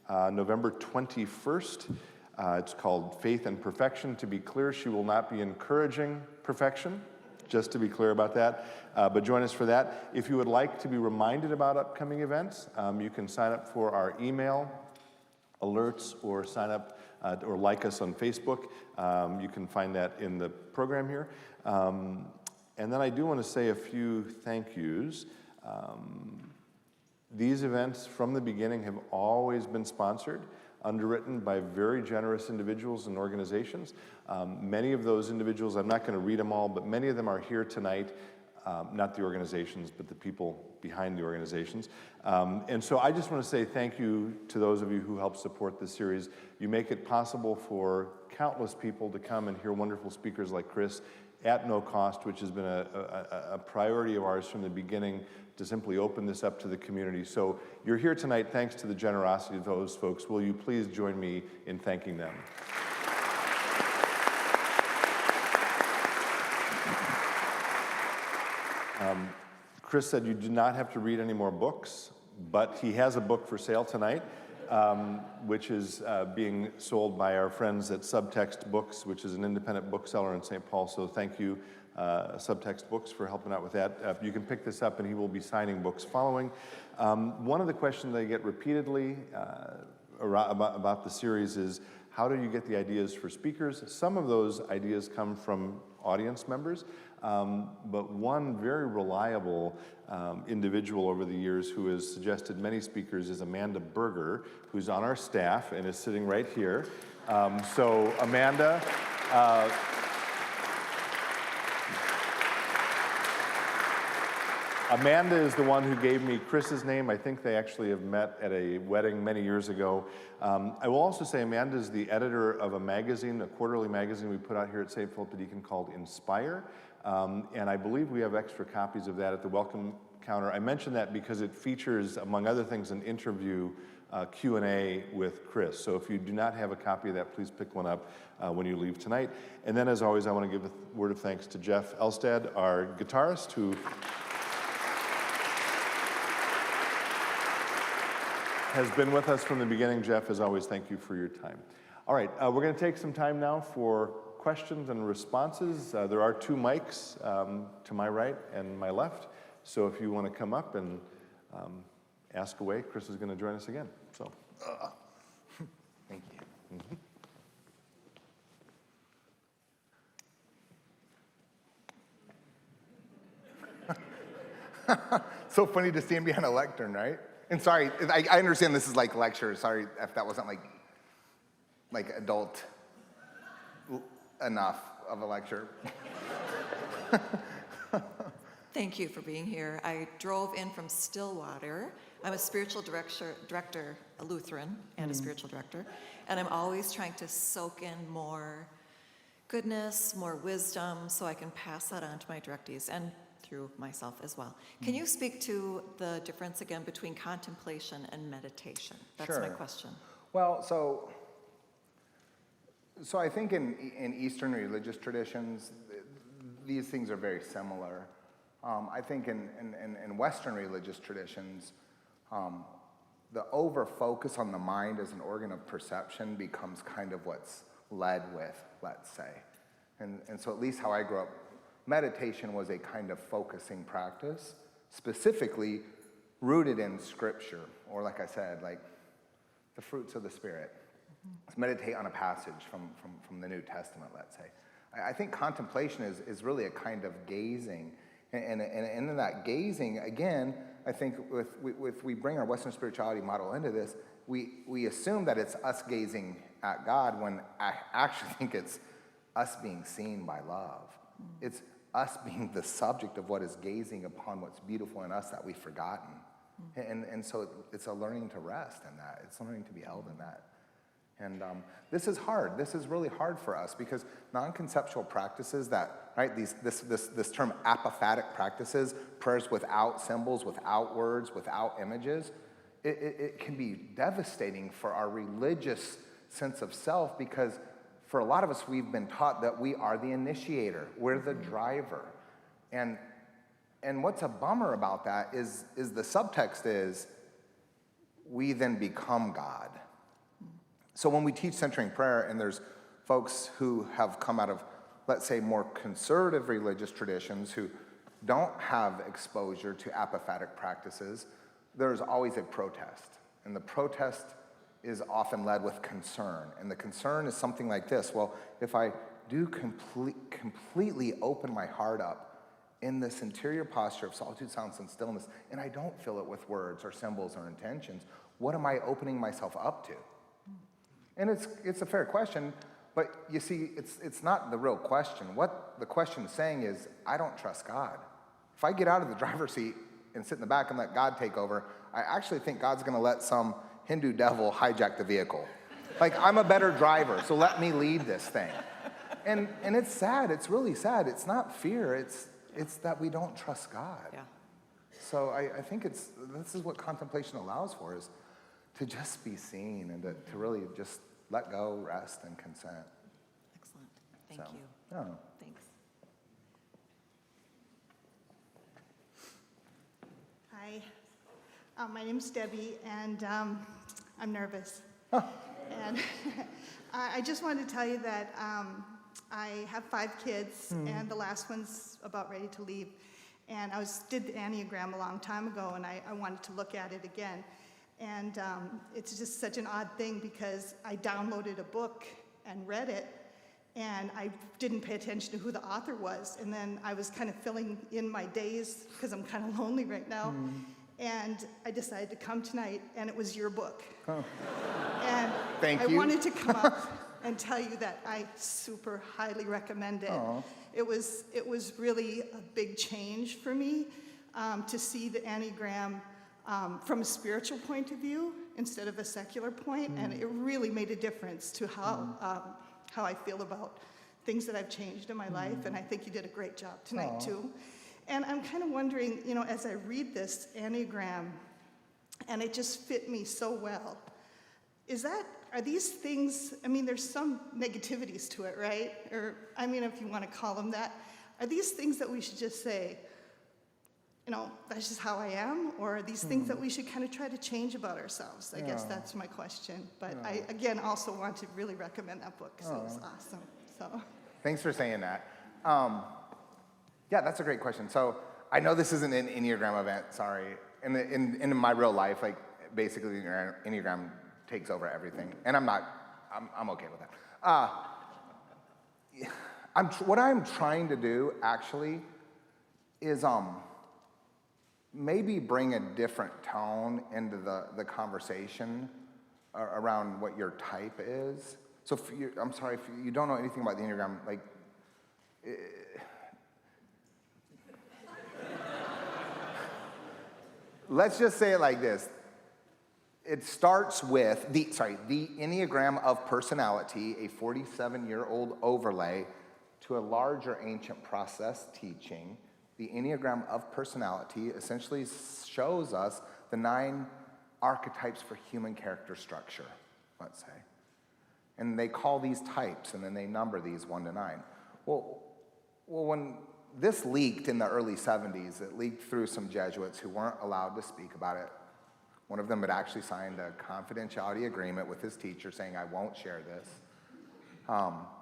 November 21st. It's called Faith and Perfection. To be clear, she will not be encouraging perfection, just to be clear about that. But join us for that. If you would like to be reminded about upcoming events, you can sign up for our email alerts or sign up or like us on Facebook. You can find that in the program here. And then I do want to say a few thank yous. These events from the beginning have always been sponsored, underwritten by very generous individuals and organizations. Many of those individuals, I'm not going to read them all, but many of them are here tonight. Not the organizations, but the people behind the organizations. And so I just want to say thank you to those of you who help support this series. You make it possible for countless people to come and hear wonderful speakers like Chris at no cost, which has been a priority of ours from the beginning, to simply open this up to the community. So you're here tonight thanks to the generosity of those folks. Will you please join me in thanking them? Chris said you do not have to read any more books, but he has a book for sale tonight, which is being sold by our friends at Subtext Books, which is an independent bookseller in St. Paul. So thank you, Subtext Books, for helping out with that. You can pick this up, and he will be signing books following. One of the questions I get repeatedly about the series is, how do you get the ideas for speakers? Some of those ideas come from audience members, but one very reliable individual over the years who has suggested many speakers is Amanda Berger, who's on our staff and is sitting right here. So Amanda, Amanda is the one who gave me Chris's name. I think they actually have met at a wedding many years ago. I will also say Amanda is the editor of a magazine, a quarterly magazine we put out here at St. Philip the Deacon called Inspire. And I believe we have extra copies of that at the welcome counter. I mention that because it features, among other things, an interview Q&A with Chris. So if you do not have a copy of that, please pick one up when you leave tonight. And then, as always, I want to give a word of thanks to Jeff Elstad, our guitarist, who has been with us from the beginning. Jeff, as always, thank you for your time. All right, we're going to take some time now for questions and responses. There are 2 mics to my right and my left. So if you want to come up and ask away, Chris is going to join us again. So, Thank you. So funny to stand behind a lectern, right? And sorry, I understand this is like lecture. Sorry if that wasn't like adult enough of a lecture. Thank you for being here. I drove in from Stillwater. I'm a spiritual director, a Lutheran, and a spiritual director, and I'm always trying to soak in more goodness, more wisdom, so I can pass that on to my directees and through myself as well. Can you speak to the difference again between contemplation and meditation? That's my question. Well, so I think in Eastern religious traditions, these things are very similar. I think in Western religious traditions, the over-focus on the mind as an organ of perception becomes kind of what's led with, let's say. And so at least how I grew up, meditation was a kind of focusing practice, specifically rooted in Scripture, or like I said, like the fruits of the Spirit. Let's meditate on a passage from the New Testament, let's say. I think contemplation is really a kind of gazing. And in that gazing, again, I think if we bring our Western spirituality model into this, we assume that it's us gazing at God when I actually think it's us being seen by love. It's us being the subject of what is gazing upon what's beautiful in us that we've forgotten. And so it's a learning to rest in that. It's learning to be held in that. And this is hard. This is really hard for us because non-conceptual practices that, right, this term apophatic practices, prayers without symbols, without words, without images, it can be devastating for our religious sense of self because for a lot of us, we've been taught that we are the initiator. We're the driver. And what's a bummer about that is the subtext is we then become God. So when we teach centering prayer, and there's folks who have come out of, let's say, more conservative religious traditions who don't have exposure to apophatic practices, there's always a protest. And the protest is often led with concern. And the concern is something like this. Well, if I do completely open my heart up in this interior posture of solitude, silence, and stillness, and I don't fill it with words or symbols or intentions, what am I opening myself up to? And it's a fair question, but you see, it's not the real question. What the question is saying is, I don't trust God. If I get out of the driver's seat and sit in the back and let God take over, I actually think God's going to let some Hindu devil hijack the vehicle. Like, I'm a better driver, so let me lead this thing. And it's sad. It's really sad. It's not fear. It's that we don't trust God. Yeah. So I think this is what contemplation allows for, is to just be seen and to really just let go, rest, and consent. Excellent. Thank you. I don't know. Thanks. Hi, my name's Debbie, and I'm nervous. And I just wanted to tell you that I have 5 kids, and the last one's about ready to leave. And I did the Enneagram a long time ago, and I wanted to look at it again. And it's just such an odd thing because I downloaded a book and read it, and I didn't pay attention to who the author was. And then I was kind of filling in my days because I'm kind of lonely right now. And I decided to come tonight, and it was your book. Oh. And Thank I you. wanted to come up and tell you that I super highly recommend it. Aw. It was really a big change for me to see the Enneagram from a spiritual point of view instead of a secular point, and it really made a difference to how I feel about things that I've changed in my life, and I think you did a great job tonight, too. And I'm kind of wondering, as I read this Enneagram, and it just fit me so well. Are these things, I mean, there's some negativities to it, right? Or, I mean, if you want to call them that, are these things that we should just say, that's just how I am? Or are these things that we should kind of try to change about ourselves? I guess that's my question. But I, again, also want to really recommend that book, because it was awesome. So. Thanks for saying that. Yeah, that's a great question. So I know this isn't an Enneagram event, sorry. In my real life, like, basically, the Enneagram takes over everything. And I'm okay with that. What I'm trying to do, actually, is maybe bring a different tone into the conversation around what your type is. So I'm sorry, if you don't know anything about the Enneagram, like, let's just say it like this. It starts with the Enneagram of Personality, a 47-year-old overlay to a larger ancient process teaching. The Enneagram of Personality essentially shows us the 9 archetypes for human character structure, let's say. And they call these types, and then they number these 1 to 9. Well, when this leaked in the early 70s, it leaked through some Jesuits who weren't allowed to speak about it. One of them had actually signed a confidentiality agreement with his teacher saying, I won't share this.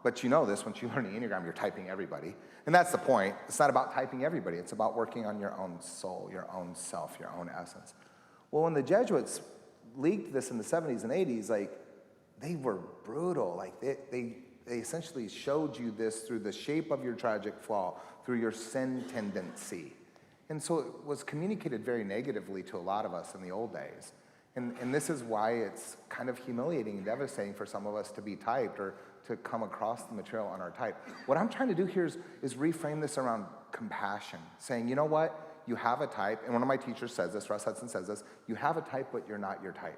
But you know this, once you learn the Enneagram, you're typing everybody. And that's the point. It's not about typing everybody. It's about working on your own soul, your own self, your own essence. Well, when the Jesuits leaked this in the 70s and 80s, like, they were brutal. Like, they essentially showed you this through the shape of your tragic flaw, through your sin tendency. And so it was communicated very negatively to a lot of us in the old days. And this is why it's kind of humiliating and devastating for some of us to be typed or to come across the material on our type. What I'm trying to do here is reframe this around compassion, saying, you know what? You have a type, and one of my teachers says this, Russ Hudson says this, you have a type, but you're not your type.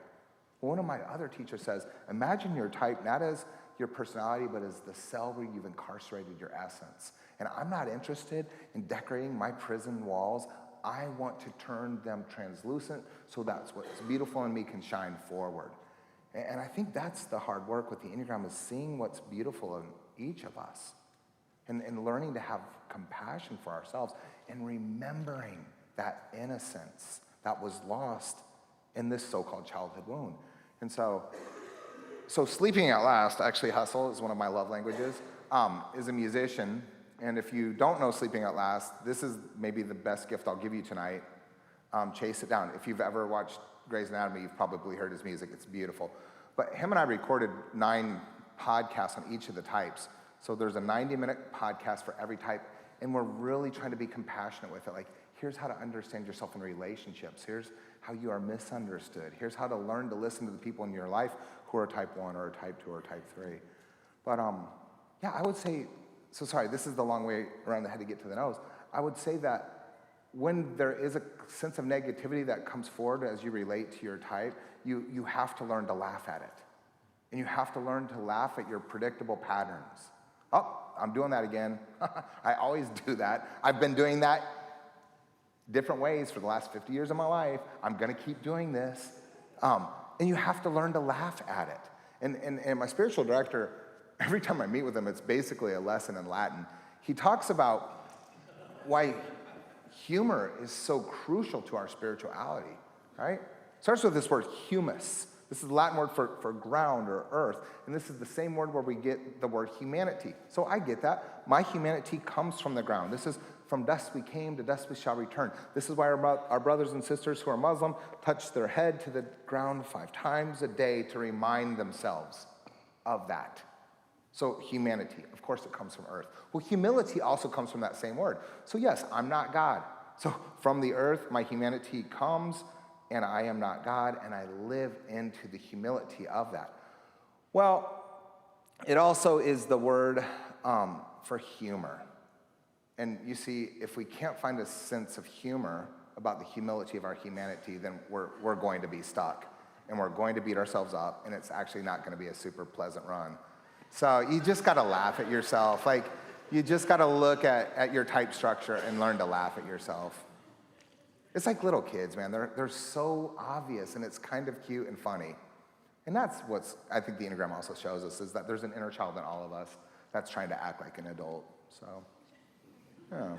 Well, one of my other teachers says, imagine your type not as your personality, but as the cell where you've incarcerated your essence. And I'm not interested in decorating my prison walls. I want to turn them translucent so that's what's beautiful in me can shine forward. And I think that's the hard work with the Enneagram, is seeing what's beautiful in each of us and learning to have compassion for ourselves and remembering that innocence that was lost in this so-called childhood wound. And so Sleeping at Last, actually Hustle is one of my love languages, is a musician. And if you don't know Sleeping at Last, this is maybe the best gift I'll give you tonight. Chase it down. If you've ever watched Grey's Anatomy, you've probably heard his music. It's beautiful. But him and I recorded 9 podcasts on each of the types. So there's a 90-minute podcast for every type. And we're really trying to be compassionate with it. Like, here's how to understand yourself in relationships. Here's how you are misunderstood. Here's how to learn to listen to the people in your life who are type 1 or type 2 or type 3. But yeah, I would say, so sorry, this is the long way around the head to get to the nose. I would say that when there is a sense of negativity that comes forward as you relate to your type, you have to learn to laugh at it. And you have to learn to laugh at your predictable patterns. Oh, I'm doing that again. I always do that. I've been doing that different ways for the last 50 years of my life. I'm going to keep doing this. And you have to learn to laugh at it. And my spiritual director, every time I meet with him, it's basically a lesson in Latin. He talks about why humor is so crucial to our spirituality, right? It starts with this word humus. This is the Latin word for ground or earth. And this is the same word where we get the word humanity. So I get that. My humanity comes from the ground. This is from dust we came, to dust we shall return. This is why our brothers and sisters who are Muslim touch their head to the ground 5 times a day to remind themselves of that. So humanity, of course, it comes from earth. Well, humility also comes from that same word. So yes, I'm not God. So from the earth, my humanity comes, and I am not God, and I live into the humility of that. Well, it also is the word for humor. And you see, if we can't find a sense of humor about the humility of our humanity, then we're going to be stuck, and we're going to beat ourselves up, and it's actually not going to be a super pleasant run. So you just got to laugh at yourself. Like, you just got to look at your type structure and learn to laugh at yourself. It's like little kids, man. They're so obvious, and it's kind of cute and funny. And that's what's, I think the Enneagram also shows us, is that there's an inner child in all of us that's trying to act like an adult. So, yeah.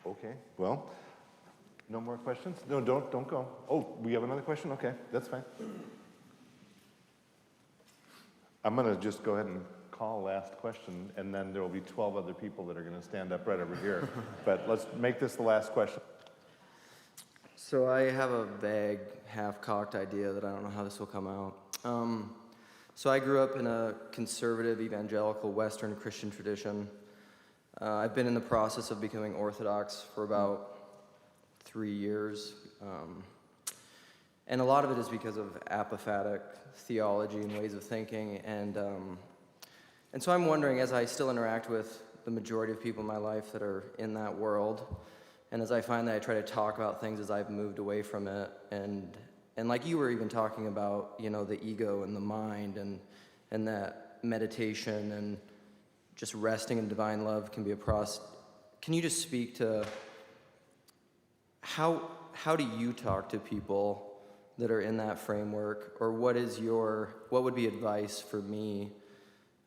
Okay, well, no more questions? No, don't go. Oh, we have another question? Okay, that's fine. I'm going to just go ahead and call last question, and then there will be 12 other people that are going to stand up right over here. But let's make this the last question. So I have a vague, half-cocked idea that I don't know how this will come out. So I grew up in a conservative, evangelical, Western Christian tradition. I've been in the process of becoming Orthodox for about 3 years. And a lot of it is because of apophatic theology and ways of thinking. And so I'm wondering, as I still interact with the majority of people in my life that are in that world, and as I find that I try to talk about things as I've moved away from it, and like you were even talking about, you know, the ego and the mind, and that meditation and just resting in divine love can be a process. Can you just speak to how do you talk to people that are in that framework, or what would be advice for me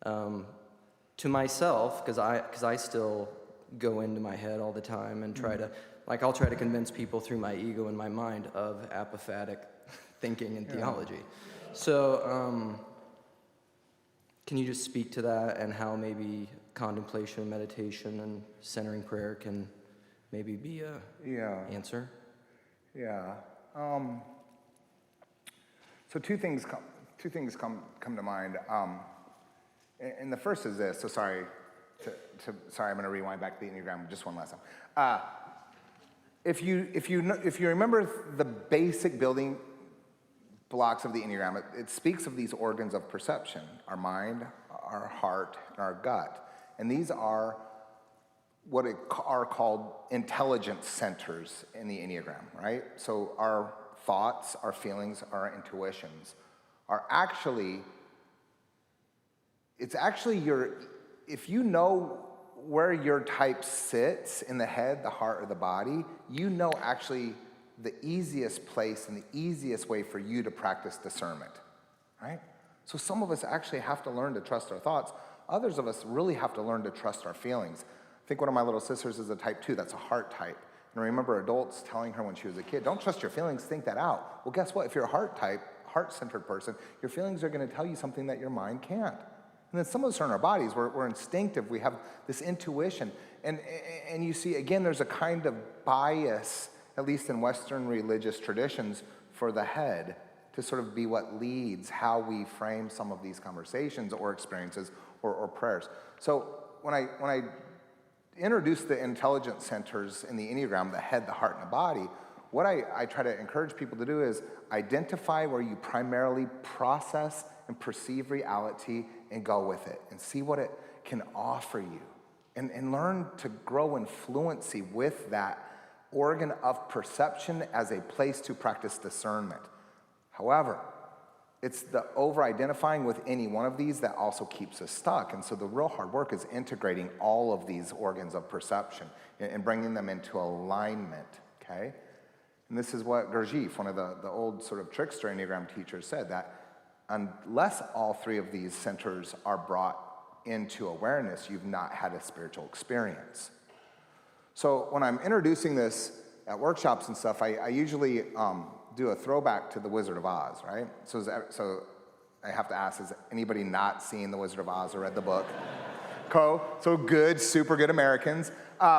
to myself, because I still go into my head all the time and try to, like, I'll try to convince people through my ego and my mind of apophatic thinking and theology. So can you just speak to that, and how maybe contemplation, meditation, and centering prayer can maybe be a answer? Yeah. So two things come to mind. And the first is this. So sorry, I'm going to rewind back to the Enneagram just one last time. If you remember the basic building blocks of the Enneagram, it speaks of these organs of perception: our mind, our heart, and our gut. And these are what are called intelligence centers in the Enneagram, right? So our thoughts, our feelings, our intuitions are actually, if you know where your type sits in the head, the heart, or the body, you know actually the easiest place and the easiest way for you to practice discernment, right? So some of us actually have to learn to trust our thoughts. Others of us really have to learn to trust our feelings. I think one of my little sisters is a type 2, that's a heart type. And I remember adults telling her when she was a kid, don't trust your feelings, think that out. Well, guess what? If you're a heart type, heart-centered person, your feelings are going to tell you something that your mind can't. And then some of us are in our bodies. We're instinctive. We have this intuition. And you see, again, there's a kind of bias, at least in Western religious traditions, for the head to sort of be what leads how we frame some of these conversations or experiences or prayers. So when I introduce the intelligence centers in the Enneagram, the head, the heart, and the body, what I try to encourage people to do is identify where you primarily process and perceive reality and go with it and see what it can offer you, and learn to grow in fluency with that organ of perception as a place to practice discernment. However, it's the over-identifying with any one of these that also keeps us stuck. And so the real hard work is integrating all of these organs of perception and bringing them into alignment, okay? And this is what Gurdjieff, one of the old sort of trickster Enneagram teachers, said, that unless all three of these centers are brought into awareness, you've not had a spiritual experience. So when I'm introducing this at workshops and stuff, I usually do a throwback to The Wizard of Oz, right? So I have to ask, has anybody not seen The Wizard of Oz or read the book? So good, super good Americans.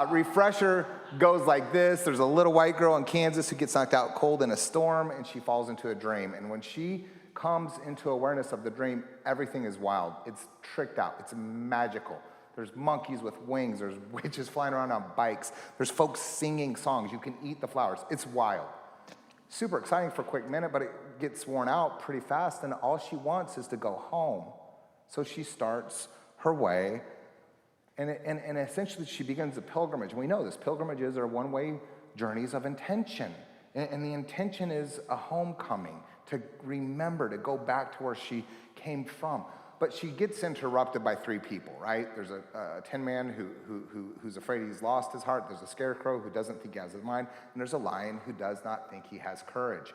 Refresher goes like this. There's a little white girl in Kansas who gets knocked out cold in a storm, and she falls into a dream. And when she comes into awareness of the dream, everything is wild. It's tricked out. It's magical. There's monkeys with wings. There's witches flying around on bikes. There's folks singing songs. You can eat the flowers. It's wild. Super exciting for a quick minute, but it gets worn out pretty fast, and all she wants is to go home. So she starts her way, and essentially she begins a pilgrimage. And we know this. Pilgrimages are one-way journeys of intention. And the intention is a homecoming, to remember, to go back to where she came from. but she gets interrupted by three people, right? There's a tin man who's afraid he's lost his heart. There's a scarecrow who doesn't think he has his mind. And there's a lion who does not think he has courage.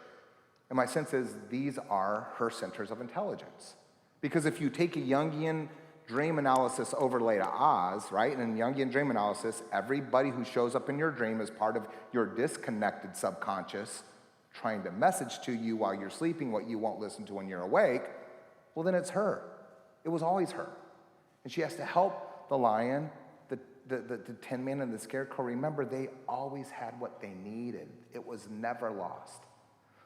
And my sense is these are her centers of intelligence. Because if you take a Jungian dream analysis overlay to Oz, right? And in Jungian dream analysis, everybody who shows up in your dream is part of your disconnected subconscious trying to message to you while you're sleeping what you won't listen to when you're awake. Well, then it's her. It was always her. And she has to help the lion, the tin man, and the scarecrow. Remember, they always had what they needed. It was never lost.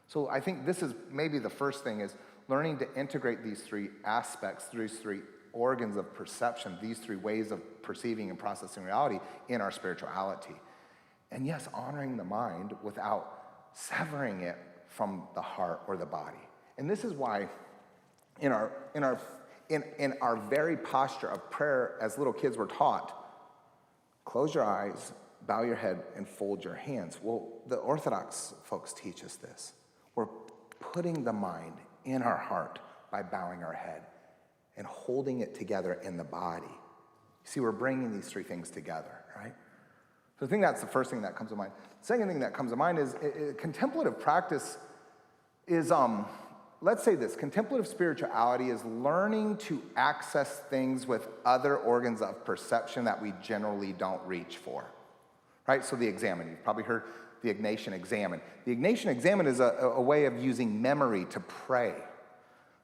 So I think this is maybe the first thing is learning to integrate these three aspects, these three organs of perception, these three ways of perceiving and processing reality in our spirituality. And yes, honoring the mind without severing it from the heart or the body. And this is why in our very posture of prayer as little kids were taught, close your eyes, bow your head, and fold your hands. Well, the Orthodox folks teach us this. We're putting the mind in our heart by bowing our head and holding it together in the body. See, we're bringing these three things together, right? So I think that's the first thing that comes to mind. The second thing that comes to mind is contemplative practice is, let's say this, contemplative spirituality is learning to access things with other organs of perception that we generally don't reach for, right? So the examine, you've probably heard the Ignatian examine. The Ignatian examine is a way of using memory to pray.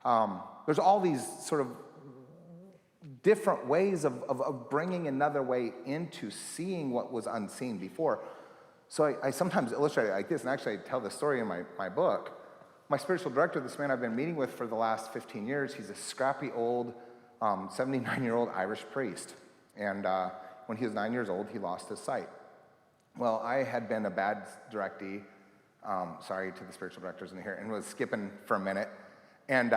There's all these sort of different ways of bringing another way into seeing what was unseen before. So I sometimes illustrate it like this, and actually I tell this story in my book. My spiritual director, this man I've been meeting with for the last 15 years, he's a scrappy old 79-year-old Irish priest. And when he was 9 years old, he lost his sight. Well, I had been a bad directee, sorry to the spiritual directors in here, and was skipping for a minute, and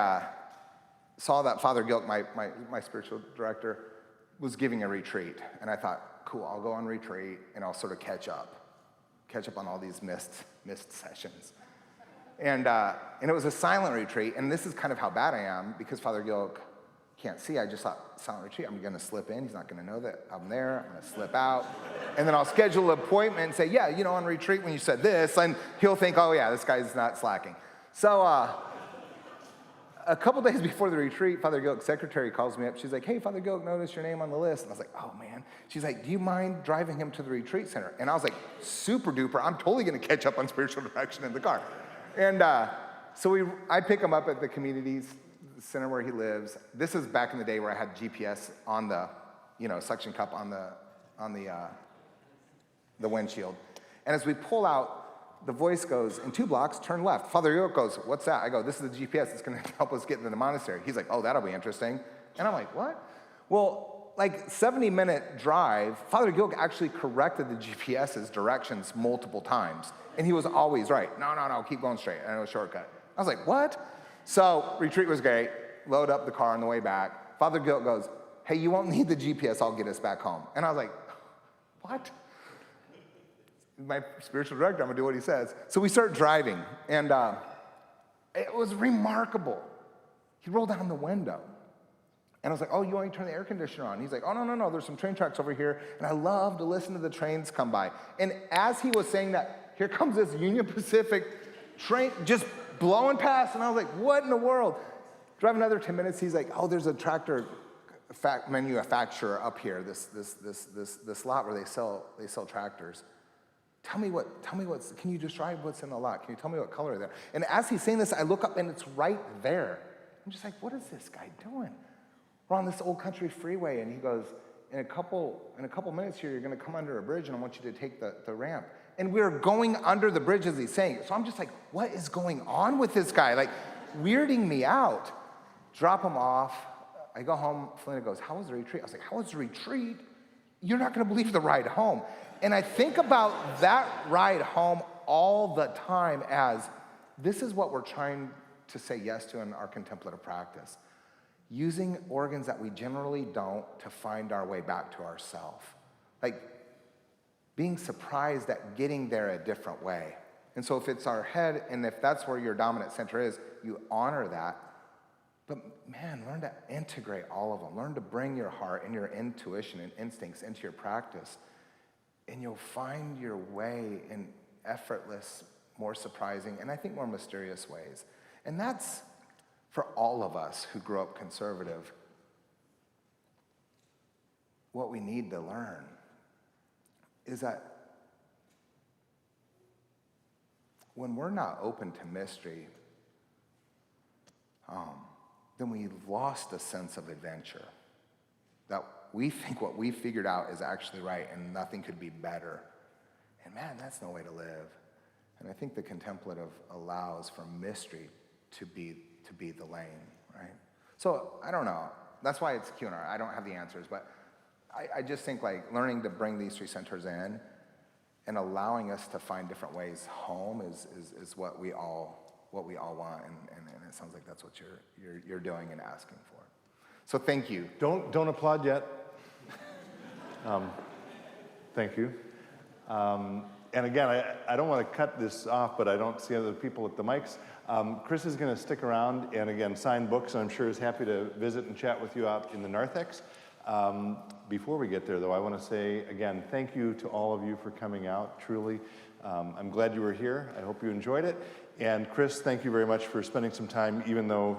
saw that Father Gilk, my spiritual director, was giving a retreat. And I thought, cool, I'll go on retreat, and I'll sort of catch up on all these missed sessions. And it was a silent retreat, and this is kind of how bad I am, because Father Gilk can't see. I just thought, silent retreat, I'm gonna slip in. He's not gonna know that I'm there. I'm gonna slip out. And then I'll schedule an appointment and say, yeah, on retreat when you said this, and he'll think, oh yeah, this guy's not slacking. So a couple days before the retreat, Father Gilk's secretary calls me up. She's like, hey, Father Gilk, noticed your name on the list. And I was like, oh man. She's like, do you mind driving him to the retreat center? And I was like, super duper. I'm totally gonna catch up on spiritual direction in the car. And so I pick him up at the community center where he lives. This is back in the day where I had GPS on the, suction cup on the windshield. And as we pull out, the voice goes, in 2 blocks, turn left. Father York goes, what's that? I go, this is the GPS. It's going to help us get into the monastery. He's like, oh, that'll be interesting. And I'm like, what? Well, like 70-minute drive, Father Gilk actually corrected the GPS's directions multiple times. And he was always right. No, keep going straight. I know a shortcut. I was like, what? So retreat was great. Load up the car on the way back. Father Gilk goes, hey, you won't need the GPS. I'll get us back home. And I was like, what? My spiritual director, I'm gonna do what he says. So we start driving, and it was remarkable. He rolled down the window, and I was like, oh, you want to turn the air conditioner on? He's like, oh, no, there's some train tracks over here, and I love to listen to the trains come by. And as he was saying that, here comes this Union Pacific train just blowing past, and I was like, what in the world? Drive another 10 minutes, he's like, oh, there's a tractor manufacturer up here, this lot where they sell tractors. Tell me can you describe what's in the lot? Can you tell me what color they're? And as he's saying this, I look up and it's right there. I'm just like, what is this guy doing? We're on this old country freeway, and he goes, in a couple minutes here, you're gonna come under a bridge, and I want you to take the ramp. And we're going under the bridge as he's saying it. So I'm just like, what is going on with this guy? Like, weirding me out. Drop him off. I go home. Felina goes, how was the retreat? I was like, how was the retreat? You're not gonna believe the ride home. And I think about that ride home all the time as this is what we're trying to say yes to in our contemplative practice. Using organs that we generally don't to find our way back to ourself. Like being surprised at getting there a different way. And so if it's our head, and if that's where your dominant center is, you honor that. But man, learn to integrate all of them. Learn to bring your heart and your intuition and instincts into your practice. And you'll find your way in effortless, more surprising, and I think more mysterious ways. And that's for all of us who grew up conservative, what we need to learn is that when we're not open to mystery, then we've lost a sense of adventure. That we think what we figured out is actually right and nothing could be better. And man, that's no way to live. And I think the contemplative allows for mystery to be the lane, right? So I don't know. That's why it's Q&R. I don't have the answers, but I just think like learning to bring these three centers in and allowing us to find different ways home is what we all want, and it sounds like that's what you're doing and asking for. So thank you. Don't applaud yet. Thank you. And again, I don't want to cut this off, but I don't see other people at the mics. Chris is going to stick around and again sign books, and I'm sure is happy to visit and chat with you out in the narthex. Before we get there, though, I want to say again, thank you to all of you for coming out, truly. I'm glad you were here. I hope you enjoyed it. And Chris, thank you very much for spending some time, even though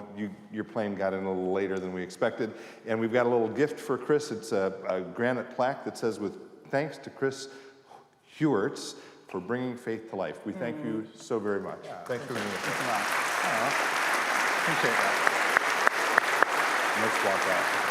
your plane got in a little later than we expected. And we've got a little gift for Chris. It's a granite plaque that says, with thanks to Chris Heuertz for bringing faith to life. We thank you so very much. Yeah. Thanks for being with us. Appreciate that. Let's walk out.